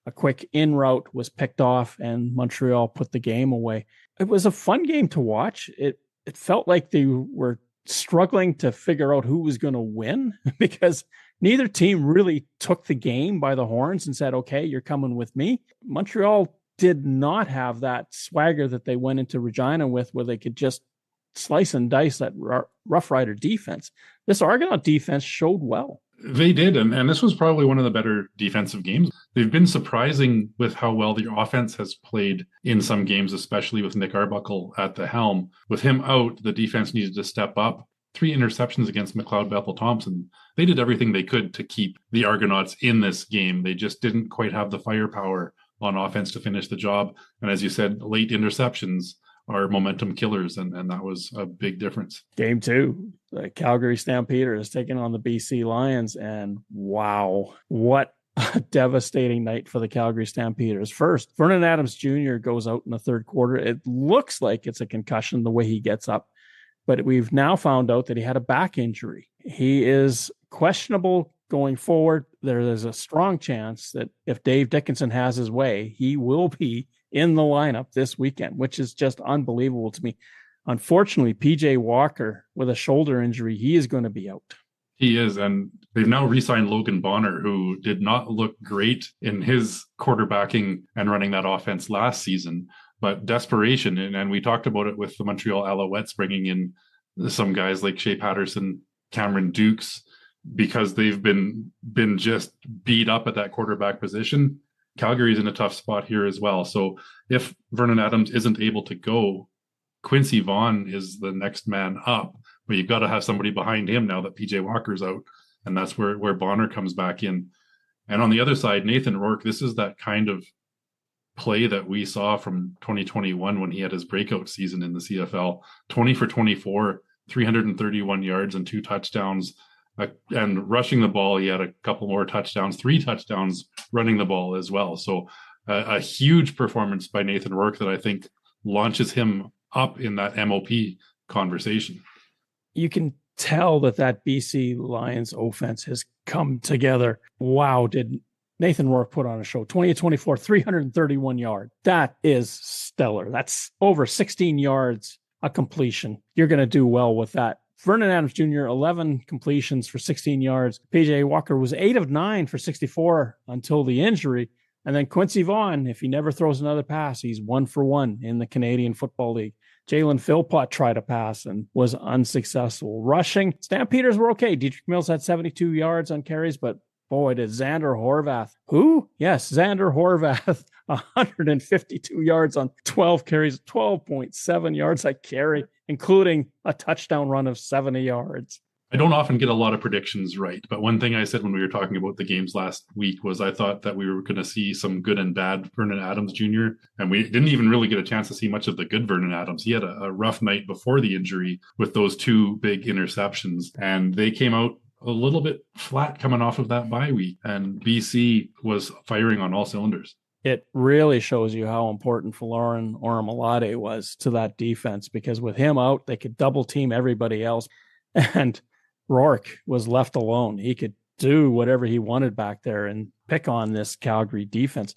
a quick in route was picked off and Montreal put the game away. It was a fun game to watch. It felt like they were struggling to figure out who was going to win because neither team really took the game by the horns and said, okay, you're coming with me. Montreal did not have that swagger that they went into Regina with, where they could just slice and dice that Rough Rider defense. This Argonaut defense showed well. They did, and this was probably one of the better defensive games. They've been surprising with how well the offense has played in some games, especially with Nick Arbuckle at the helm. With him out, the defense needed to step up. 3 interceptions against McLeod Bethel Thompson. They did everything they could to keep the Argonauts in this game. They just didn't quite have the firepower on offense to finish the job. And as you said, late interceptions are momentum killers, and that was a big difference. Game 2, the Calgary Stampeders taking on the BC Lions, and wow, what a devastating night for the Calgary Stampeders. First, Vernon Adams Jr. goes out in the third quarter. It looks like it's a concussion the way he gets up, but we've now found out that he had a back injury. He is questionable going forward. There is a strong chance that if Dave Dickinson has his way, he will be in the lineup this weekend, which is just unbelievable to me. Unfortunately, PJ Walker with a shoulder injury, he is going to be out. He is, and they've now re-signed Logan Bonner, who did not look great in his quarterbacking and running that offense last season, but desperation, and we talked about it with the Montreal Alouettes bringing in some guys like Shea Patterson, Cameron Dukes, because they've been just beat up at that quarterback position. Calgary's in a tough spot here as well. So if Vernon Adams isn't able to go, Quincy Vaughn is the next man up, but you've got to have somebody behind him now that PJ Walker's out, and that's where Bonner comes back in. And on the other side, Nathan Rourke, this is that kind of play that we saw from 2021 when he had his breakout season in the CFL. 20 for 24, 331 yards and 2 touchdowns. And rushing the ball, he had a couple more touchdowns, 3 touchdowns running the ball as well. So a huge performance by Nathan Rourke that I think launches him up in that MOP conversation. You can tell that BC Lions offense has come together. Wow, did Nathan Rourke put on a show. 20-24, 331 yards. That is stellar. That's over 16 yards a completion. You're going to do well with that. Vernon Adams Jr., 11 completions for 16 yards. PJ Walker was 8 of 9 for 64 until the injury. And then Quincy Vaughn, if he never throws another pass, he's 1 for 1 in the Canadian Football League. Jalen Philpott tried a pass and was unsuccessful. Rushing, Stampeders were okay. Dietrich Mills had 72 yards on carries, but boy, did Xander Horvath. Who? Yes, Xander Horvath, 152 yards on 12 carries, 12.7 yards a carry, including a touchdown run of 70 yards. I don't often get a lot of predictions right, but one thing I said when we were talking about the games last week was I thought that we were going to see some good and bad Vernon Adams Jr., and we didn't even really get a chance to see much of the good Vernon Adams. He had a rough night before the injury with those 2 big interceptions, and they came out a little bit flat coming off of that bye week, and BC was firing on all cylinders. It really shows you how important Folarin Oromalade was to that defense, because with him out, they could double team everybody else, and Rourke was left alone. He could do whatever he wanted back there and pick on this Calgary defense.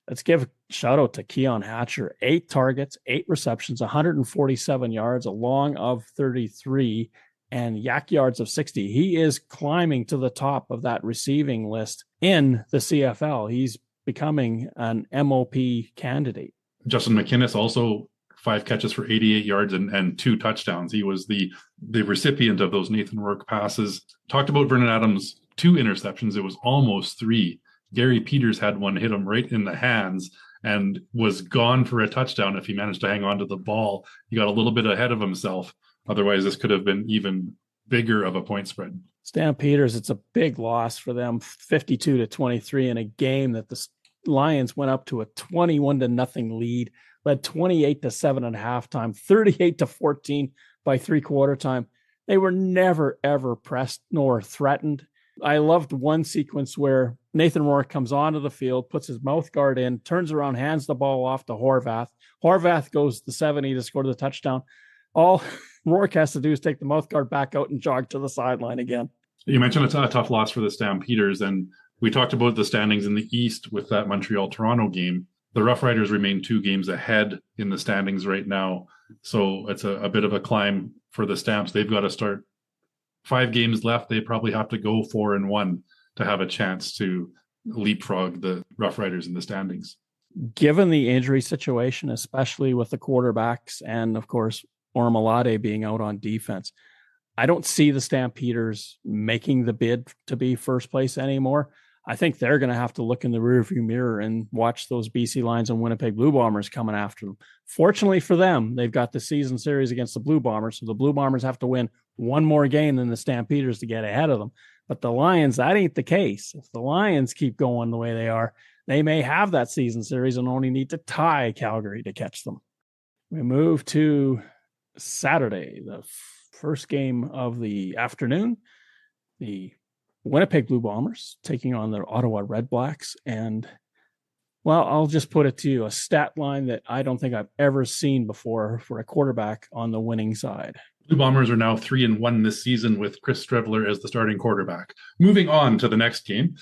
Let's give a shout out to Keon Hatcher. 8 targets, 8 receptions, 147 yards, a long of 33, and yak yards of 60. He is climbing to the top of that receiving list in the CFL. He's becoming an MOP candidate. Justin McInnes also 5 catches for 88 yards and 2 touchdowns. He was the recipient of those Nathan Rourke passes. Talked about Vernon Adams' 2 interceptions. It was almost 3. Gary Peters had one hit him right in the hands and was gone for a touchdown if he managed to hang on to the ball. He got a little bit ahead of himself. Otherwise, this could have been even bigger of a point spread. Stampeders, it's a big loss for them, 52-23 in a game that the Lions went up to a 21-0 lead, led 28-7 at halftime, 38-14 by 3/4 time. They were never, ever pressed nor threatened. I loved one sequence where Nathan Rourke comes onto the field, puts his mouth guard in, turns around, hands the ball off to Horvath. Horvath goes to 70 to score the touchdown. All Rourke has to do is take the mouth guard back out and jog to the sideline again. You mentioned a tough loss for the Stampeders, and we talked about the standings in the East with that Montreal-Toronto game. The Rough Riders remain 2 games ahead in the standings right now, so it's a bit of a climb for the Stamps. They've got to start 5 games left, they probably have to go 4-1 to have a chance to leapfrog the Rough Riders in the standings. Given the injury situation, especially with the quarterbacks and, of course, Ormalade being out on defense, I don't see the Stampeders making the bid to be first place anymore. I think they're going to have to look in the rearview mirror and watch those BC Lions and Winnipeg Blue Bombers coming after them. Fortunately for them, they've got the season series against the Blue Bombers, so the Blue Bombers have to win one more game than the Stampeders to get ahead of them. But the Lions, that ain't the case. If the Lions keep going the way they are, they may have that season series and only need to tie Calgary to catch them. We move to Saturday, the first game of the afternoon. The Winnipeg Blue Bombers taking on the Ottawa Red Blacks. And, well, I'll just put it to you, a stat line that I don't think I've ever seen before for a quarterback on the winning side. Blue Bombers are now 3-1 this season with Chris Strevler as the starting quarterback. Moving on to the next game.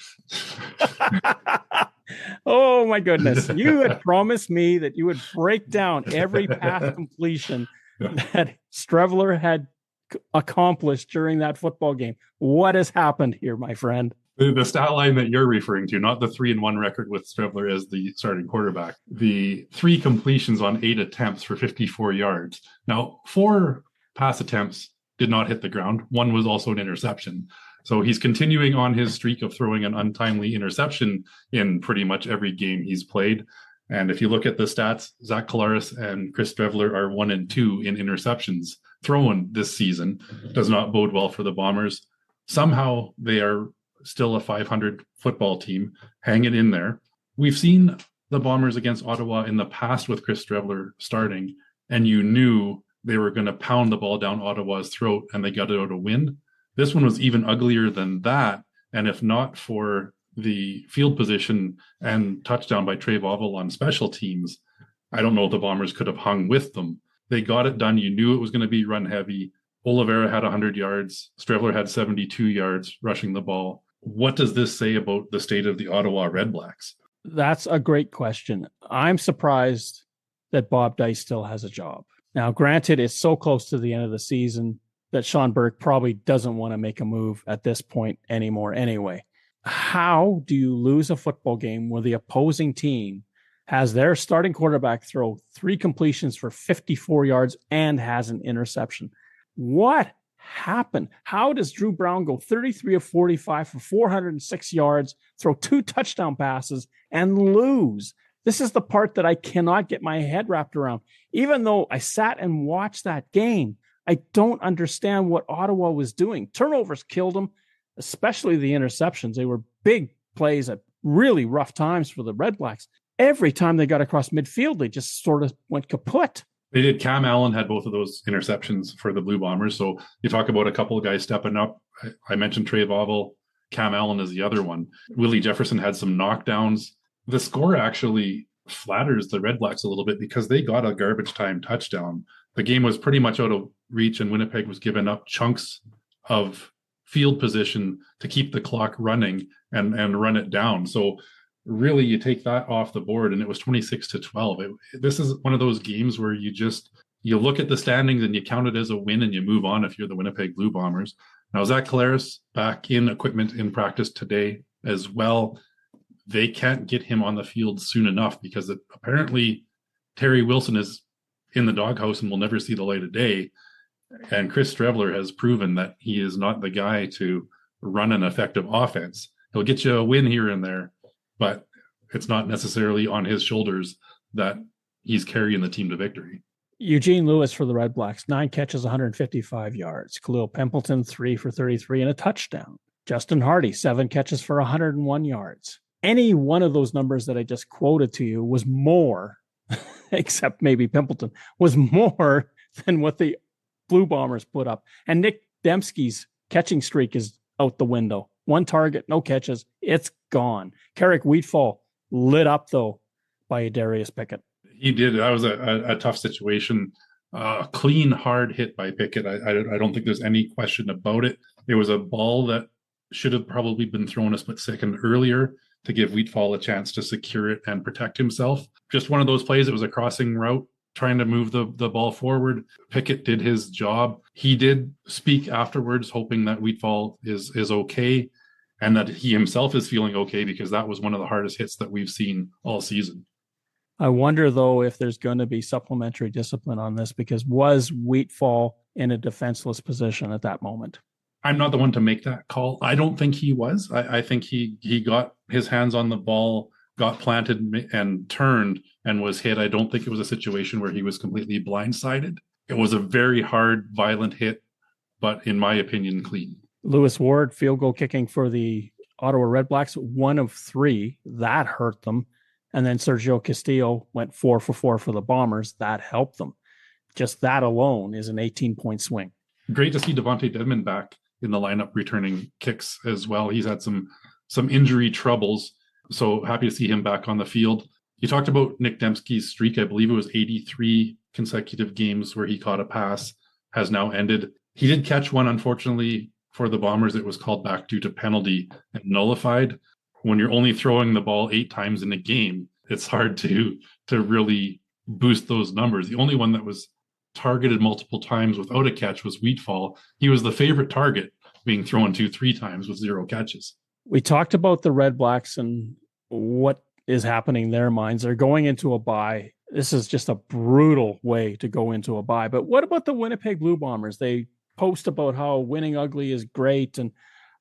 Oh, my goodness. You had promised me that you would break down every pass completion that Strevler had accomplished during that football game. What has happened here, my friend? The stat line that you're referring to, not the 3-1 record with Strevler as the starting quarterback, the 3 completions on 8 attempts for 54 yards. Now, 4 pass attempts did not hit the ground. 1 was also an interception. So he's continuing on his streak of throwing an untimely interception in pretty much every game he's played. And if you look at the stats, Zach Collaros and Chris Strevler are 1 and 2 in interceptions thrown this season. Does not bode well for the Bombers. Somehow they are still a 500 football team, hanging in there. We've seen the Bombers against Ottawa in the past with Chris Strevler starting, and you knew they were going to pound the ball down Ottawa's throat, and they got out a win. This one was even uglier than that, and if not for the field position and touchdown by Trey Vauvel on special teams, I don't know if the Bombers could have hung with them. They got it done. You knew it was going to be run heavy. Oliveira had 100 yards. Strevler had 72 yards rushing the ball. What does this say about the state of the Ottawa Red Blacks? That's a great question. I'm surprised that Bob Dice still has a job. Now, granted, it's so close to the end of the season that Sean Burke probably doesn't want to make a move at this point anymore anyway. How do you lose a football game where the opposing team has their starting quarterback throw 3 completions for 54 yards and has an interception? What happened? How does Drew Brown go 33 of 45 for 406 yards, throw 2 touchdown passes, and lose? This is the part that I cannot get my head wrapped around. Even though I sat and watched that game, I don't understand what Ottawa was doing. Turnovers killed them, especially the interceptions. They were big plays at really rough times for the Red Blacks. Every time they got across midfield, they just sort of went kaput. They did. Cam Allen had both of those interceptions for the Blue Bombers. So you talk about a couple of guys stepping up. I mentioned Trey Vauvel. Cam Allen is the other one. Willie Jefferson had some knockdowns. The score actually flatters the Red Blacks a little bit because they got a garbage time touchdown. The game was pretty much out of reach, and Winnipeg was giving up chunks of field position to keep the clock running and run it down. So really, you take that off the board, and it was 26-12. This is one of those games where you look at the standings and you count it as a win and you move on if you're the Winnipeg Blue Bombers. Now, Zach Collaros back in equipment in practice today as well. They can't get him on the field soon enough because apparently Terry Wilson is in the doghouse and will never see the light of day. And Chris Strevler has proven that he is not the guy to run an effective offense. He'll get you a win here and there, but it's not necessarily on his shoulders that he's carrying the team to victory. Eugene Lewis for the Red Blacks, 9 catches, 155 yards. Khalil Pimpleton, 3 for 33 and a touchdown. Justin Hardy, 7 catches for 101 yards. Any one of those numbers that I just quoted to you was more, except maybe Pimpleton, was more than what the Blue Bombers put up. And Nick Dembski's catching streak is out the window. 1 target, no catches. It's gone. Carrick Wheatfall lit up, though, by Darius Pickett. He did. That was a tough situation. Clean, hard hit by Pickett. I don't think there's any question about it. It was a ball that should have probably been thrown a split second earlier to give Wheatfall a chance to secure it and protect himself. Just one of those plays. It was a crossing route. trying to move the ball forward. Pickett did his job. He did speak afterwards, hoping that Wheatfall is okay and that he himself is feeling okay, because that was one of the hardest hits that we've seen all season. I wonder, though, if there's going to be supplementary discipline on this, because was Wheatfall in a defenseless position at that moment? I'm not the one to make that call. I don't think he was. I think he got his hands on the ball, got planted and turned and was hit. I don't think it was a situation where he was completely blindsided. It was a very hard, violent hit, but in my opinion, clean. Lewis Ward, field goal kicking for the Ottawa Redblacks, 1 of 3. That hurt them. And then Sergio Castillo went 4 for 4 for the Bombers. That helped them. Just that alone is an 18-point swing. Great to see Devontae Dedmon back in the lineup returning kicks as well. He's had some injury troubles, so happy to see him back on the field. You talked about Nick Dembski's streak. I believe it was 83 consecutive games where he caught a pass, has now ended. He did catch one, unfortunately, for the Bombers. It was called back due to penalty and nullified. When you're only throwing the ball 8 times in a game, it's hard to really boost those numbers. The only one that was targeted multiple times without a catch was Wheatfall. He was the favorite target, being thrown 2-3 times with 0 catches. We talked about the Red Blacks and what is happening in their minds. They're going into a bye. This is just a brutal way to go into a bye. But what about the Winnipeg Blue Bombers? They post about how winning ugly is great and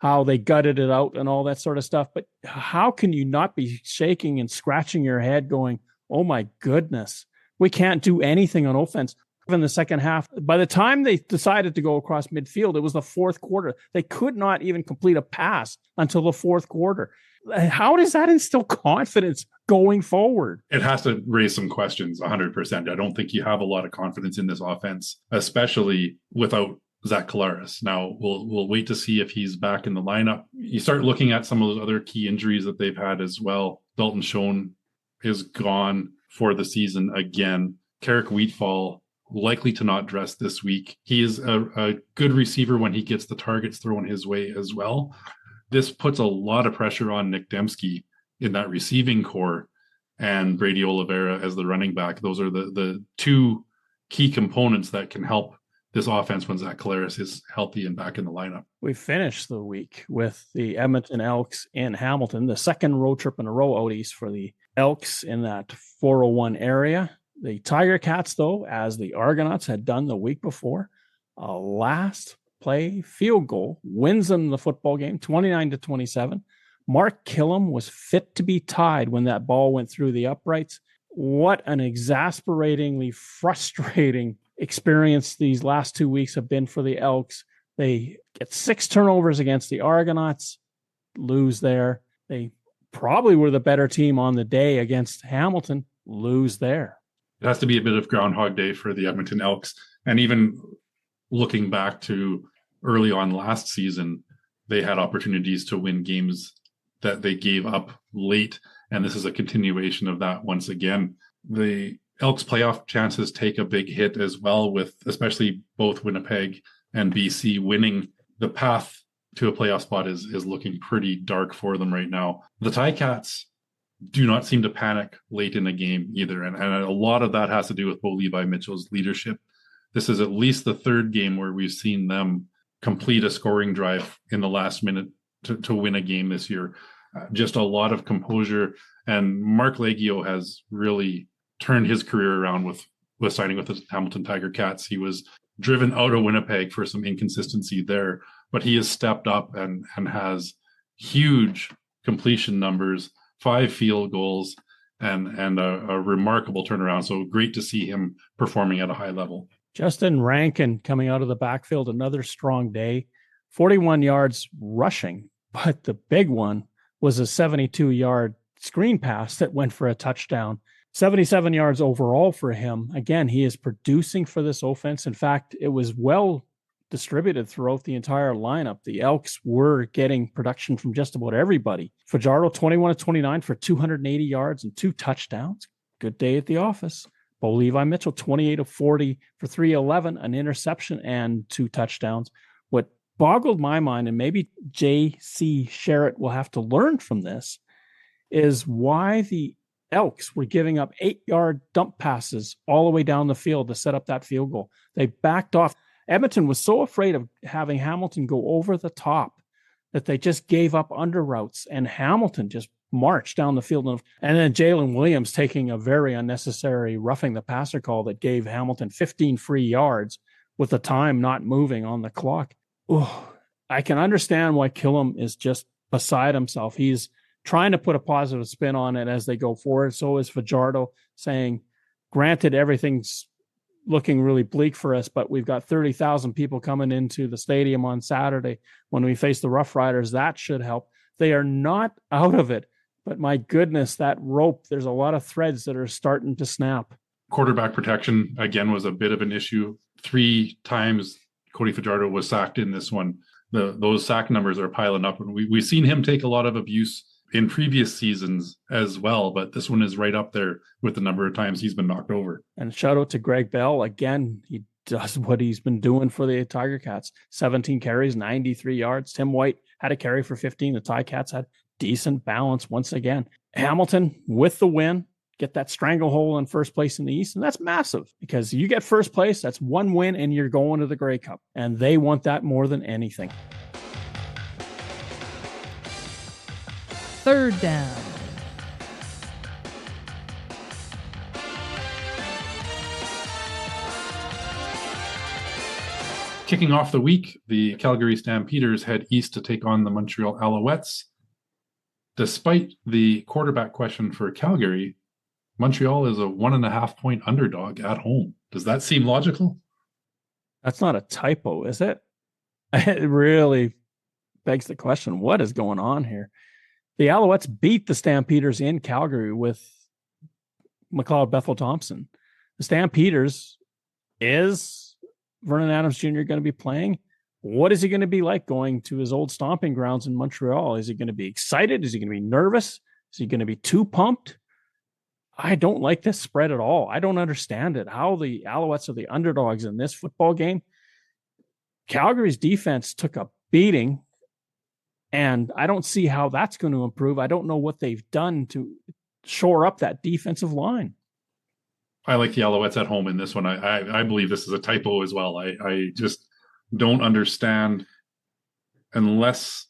how they gutted it out and all that sort of stuff. But how can you not be shaking and scratching your head going, oh my goodness, we can't do anything on offense? In the second half, by the time they decided to go across midfield, it was the fourth quarter. They could not even complete a pass until the fourth quarter. How does that instill confidence going forward? It has to raise some questions, 100%. I don't think you have a lot of confidence in this offense, especially without Zach Collaros. Now, we'll wait to see if he's back in the lineup. You start looking at some of those other key injuries that they've had as well. Dalton Schoen is gone for the season again. Carrick Wheatfall likely to not dress this week. He is a good receiver when he gets the targets thrown his way as well. This puts a lot of pressure on Nick Dembski in that receiving core and Brady Oliveira as the running back. Those are the 2 key components that can help this offense when Zach Collaros is healthy and back in the lineup. We finished the week with the Edmonton Elks in Hamilton, the second road trip in a row out east for the Elks in that 401 area. The Tiger Cats, though, as the Argonauts had done the week before, a last play field goal wins them the football game, 29-27. Mark Killam was fit to be tied when that ball went through the uprights. What an exasperatingly frustrating experience these last 2 weeks have been for the Elks. They get 6 turnovers against the Argonauts, lose there. They probably were the better team on the day against Hamilton, lose there. It has to be a bit of Groundhog Day for the Edmonton Elks. And even looking back to early on last season, they had opportunities to win games that they gave up late. And this is a continuation of that once again. The Elks playoff chances take a big hit as well, with especially both Winnipeg and BC winning. The path to a playoff spot is looking pretty dark for them right now. The Ticats do not seem to panic late in the game either. And a lot of that has to do with Bo Levi Mitchell's leadership. This is at least the 3rd game where we've seen them complete a scoring drive in the last minute to win a game this year. Just a lot of composure. And Mark Leggio has really turned his career around with signing with the Hamilton Tiger Cats. He was driven out of Winnipeg for some inconsistency there, but he has stepped up and has huge completion numbers, 5 field goals, and a remarkable turnaround. So great to see him performing at a high level. Justin Rankin coming out of the backfield, another strong day, 41 yards rushing, but the big one was a 72-yard screen pass that went for a touchdown. 77 yards overall for him. Again, he is producing for this offense. In fact, it was well distributed throughout the entire lineup. The Elks were getting production from just about everybody. Fajardo, 21-29 for 280 yards and 2 touchdowns. Good day at the office. Bo Levi Mitchell, 28-40 for 311, an interception and 2 touchdowns. What boggled my mind, and maybe J.C. Sherritt will have to learn from this, is why the Elks were giving up 8-yard dump passes all the way down the field to set up that field goal. They backed off. Edmonton was so afraid of having Hamilton go over the top that they just gave up under routes, and Hamilton just marched down the field. And then Jalen Williams taking a very unnecessary roughing the passer call that gave Hamilton 15 free yards with the time not moving on the clock. Oh, I can understand why Killam is just beside himself. He's trying to put a positive spin on it as they go forward. So is Fajardo, saying, granted, everything's looking really bleak for us, but we've got 30,000 people coming into the stadium on Saturday when we face the Rough Riders. That should help. They are not out of it, but my goodness, that rope, there's a lot of threads that are starting to snap. Quarterback protection, again, was a bit of an issue. 3 times Cody Fajardo was sacked in this one. Those sack numbers are piling up, and we've seen him take a lot of abuse in previous seasons as well, but this one is right up there with the number of times he's been knocked over. And shout out to Greg Bell. Again, he does what he's been doing for the Tiger Cats. 17 carries, 93 yards. Tim White had a carry for 15. The Tiger Cats had decent balance once again. Hamilton with the win, get that stranglehold in first place in the East, and that's massive because you get first place, that's 1 win, and you're going to the Grey Cup, and they want that more than anything. Third down. Kicking off the week, the Calgary Stampeders head east to take on the Montreal Alouettes. Despite the quarterback question for Calgary, Montreal is a 1.5-point underdog at home. Does that seem logical? That's not a typo, is it? It really begs the question, what is going on here? The Alouettes beat the Stampeders in Calgary with McLeod Bethel Thompson. The Stampeders, is Vernon Adams Jr. going to be playing? What is he going to be like going to his old stomping grounds in Montreal? Is he going to be excited? Is he going to be nervous? Is he going to be too pumped? I don't like this spread at all. I don't understand it. How the Alouettes are the underdogs in this football game. Calgary's defense took a beating, and I don't see how that's going to improve. I don't know what they've done to shore up that defensive line. I like the Alouettes at home in this one. I believe this is a typo as well. I just don't understand, unless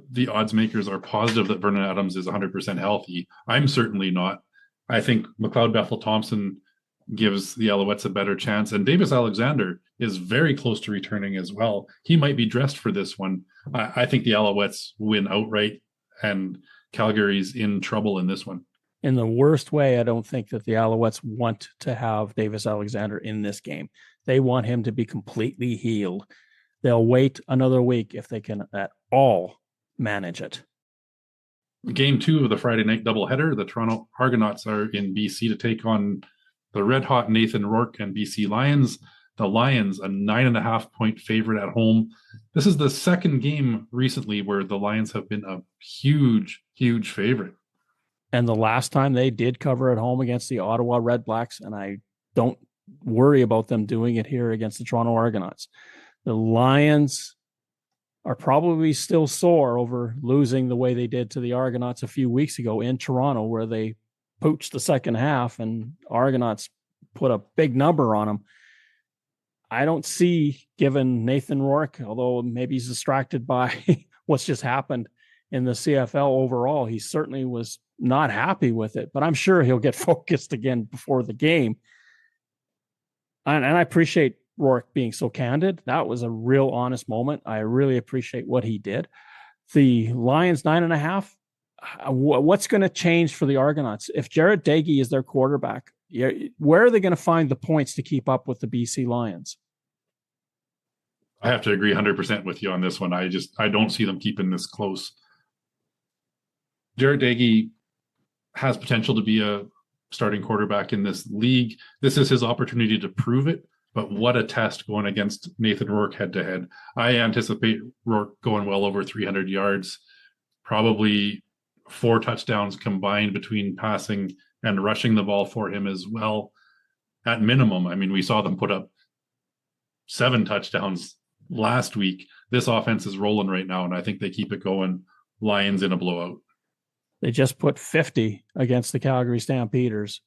the odds makers are positive that Vernon Adams is 100% healthy. I'm certainly not. I think McLeod Bethel Thompson gives the Alouettes a better chance, and Davis Alexander is very close to returning as well. He might be dressed for this one. I think the Alouettes win outright, and Calgary's in trouble in this one. In the worst way, I don't think that the Alouettes want to have Davis Alexander in this game. They want him to be completely healed. They'll wait another week if they can at all manage it. Game 2 of the Friday night doubleheader, the Toronto Argonauts are in BC to take on the red-hot Nathan Rourke and BC Lions. The Lions, a 9.5-point favorite at home. This is the second game recently where the Lions have been a huge, huge favorite. And the last time they did cover at home against the Ottawa Red Blacks, and I don't worry about them doing it here against the Toronto Argonauts. The Lions are probably still sore over losing the way they did to the Argonauts a few weeks ago in Toronto, where they poached the second half and Argonauts put a big number on them. I don't see, given Nathan Rourke, although maybe he's distracted by what's just happened in the CFL overall, he certainly was not happy with it, but I'm sure he'll get focused again before the game. And I appreciate Rourke being so candid. That was a real honest moment. I really appreciate what he did. The Lions 9.5, what's going to change for the Argonauts? If Jarrett Dagey is their quarterback, where are they going to find the points to keep up with the BC Lions? I have to agree 100% with you on this one. I don't see them keeping this close. Jarrett Dagey has potential to be a starting quarterback in this league. This is his opportunity to prove it, but what a test going against Nathan Rourke head-to-head. I anticipate Rourke going well over 300 yards, probably 4 touchdowns combined between passing and rushing the ball for him as well, at minimum. I mean, we saw them put up 7 touchdowns last week. This offense is rolling right now, and I think they keep it going. Lions in a blowout. They just put 50 against the Calgary Stampeders,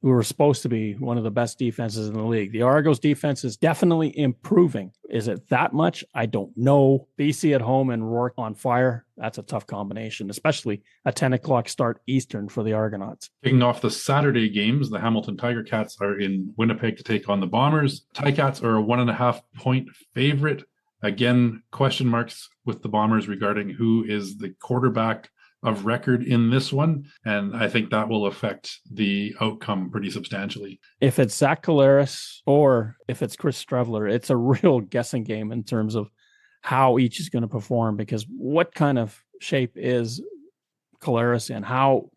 who are supposed to be one of the best defenses in the league. The Argos defense is definitely improving. Is it that much? I don't know. BC at home and Rourke on fire. That's a tough combination, especially a 10 o'clock start Eastern for the Argonauts. Kicking off the Saturday games, the Hamilton Tiger Cats are in Winnipeg to take on the Bombers. Ticats are a 1.5 point favorite. Again, question marks with the Bombers regarding who is the quarterback of record in this one, and I think that will affect the outcome pretty substantially. If it's Zach Collaros or if it's Chris Streveler, it's a real guessing game in terms of how each is going to perform, because what kind of shape is Collaros and how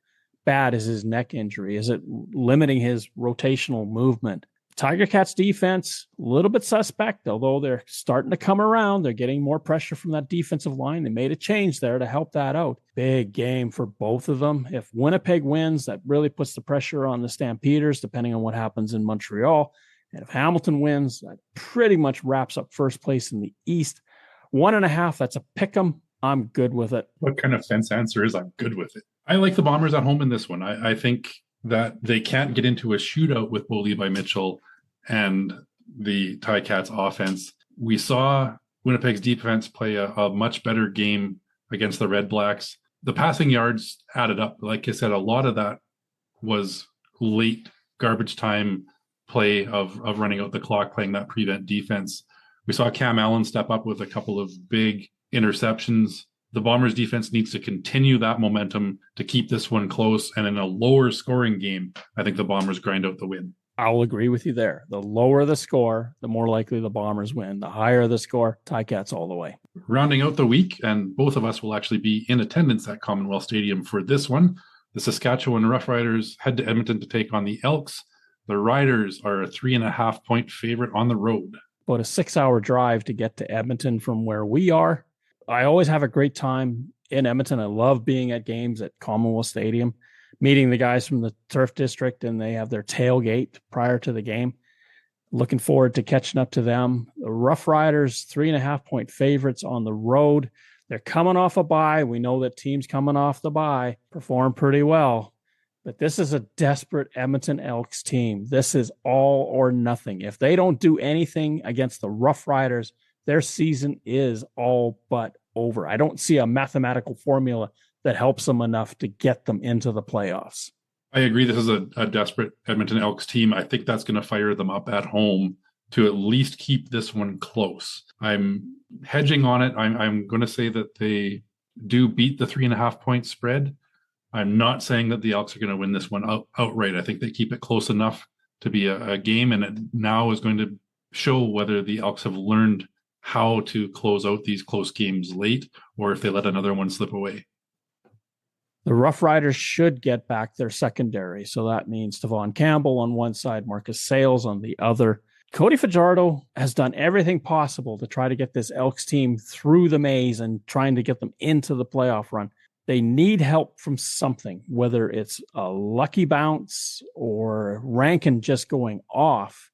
bad is his neck injury? Is it limiting his rotational movement? Tiger Cats defense, a little bit suspect, although they're starting to come around. They're getting more pressure from that defensive line. They made a change there to help that out. Big game for both of them. If Winnipeg wins, that really puts the pressure on the Stampeders, depending on what happens in Montreal. And if Hamilton wins, that pretty much wraps up first place in the East. 1.5, that's a pick 'em. I'm good with it. What kind of fence answer is I'm good with it? I like the Bombers at home in this one. I think that they can't get into a shootout with Bo Levi Mitchell and the Ticats offense. We saw Winnipeg's defense play a much better game against the Red Blacks. The passing yards added up. Like I said, a lot of that was late garbage time play of running out the clock, playing that prevent defense. We saw Cam Allen step up with a couple of big interceptions. The Bombers defense needs to continue that momentum to keep this one close. And in a lower scoring game, I think the Bombers grind out the win. I'll agree with you there. The lower the score, the more likely the Bombers win. The higher the score, Ticats all the way. Rounding out the week, and both of us will actually be in attendance at Commonwealth Stadium for this one. The Saskatchewan Roughriders head to Edmonton to take on the Elks. The Riders are a 3.5 point favorite on the road. About a 6-hour drive to get to Edmonton from where we are. I always have a great time in Edmonton. I love being at games at Commonwealth Stadium, meeting the guys from the Turf District, and they have their tailgate prior to the game. Looking forward to catching up to them. The Rough Riders, 3.5 point favorites on the road. They're coming off a bye. We know that teams coming off the bye perform pretty well, but this is a desperate Edmonton Elks team. This is all or nothing. If they don't do anything against the Rough Riders, their season is all but over. I don't see a mathematical formula that helps them enough to get them into the playoffs. I agree. This is a desperate Edmonton Elks team. I think that's going to fire them up at home to at least keep this one close. I'm hedging on it. I'm going to say that they do beat the 3.5 point spread. I'm not saying that the Elks are going to win this one outright. I think they keep it close enough to be a game, and it now is going to show whether the Elks have learned how to close out these close games late, or if they let another one slip away. The Rough Riders should get back their secondary. So that means Devon Campbell on one side, Marcus Sales on the other. Cody Fajardo has done everything possible to try to get this Elks team through the maze and trying to get them into the playoff run. They need help from something, whether it's a lucky bounce or Rankin just going off.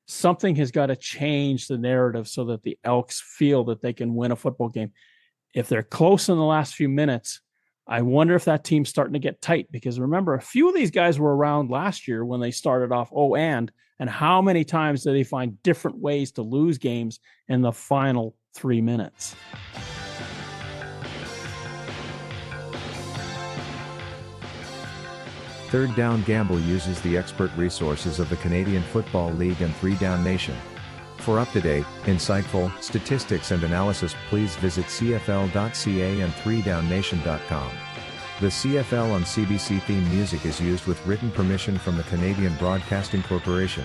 Something has got to change the narrative so that the Elks feel that they can win a football game. If they're close in the last few minutes, I wonder if that team's starting to get tight, because remember, a few of these guys were around last year when they started off and how many times did they find different ways to lose games in the final 3 minutes? Third Down Gamble uses the expert resources of the Canadian Football League and 3 Down Nation. For up-to-date, insightful statistics and analysis, please visit cfl.ca and 3downnation.com. The CFL on CBC theme music is used with written permission from the Canadian Broadcasting Corporation.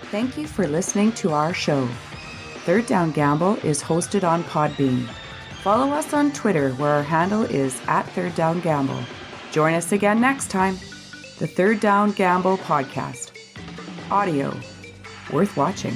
Thank you for listening to our show. Third Down Gamble is hosted on Podbean. Follow us on Twitter, where our handle is @ThirdDownGamble. Join us again next time. The Third Down Gamble Podcast. Audio worth watching.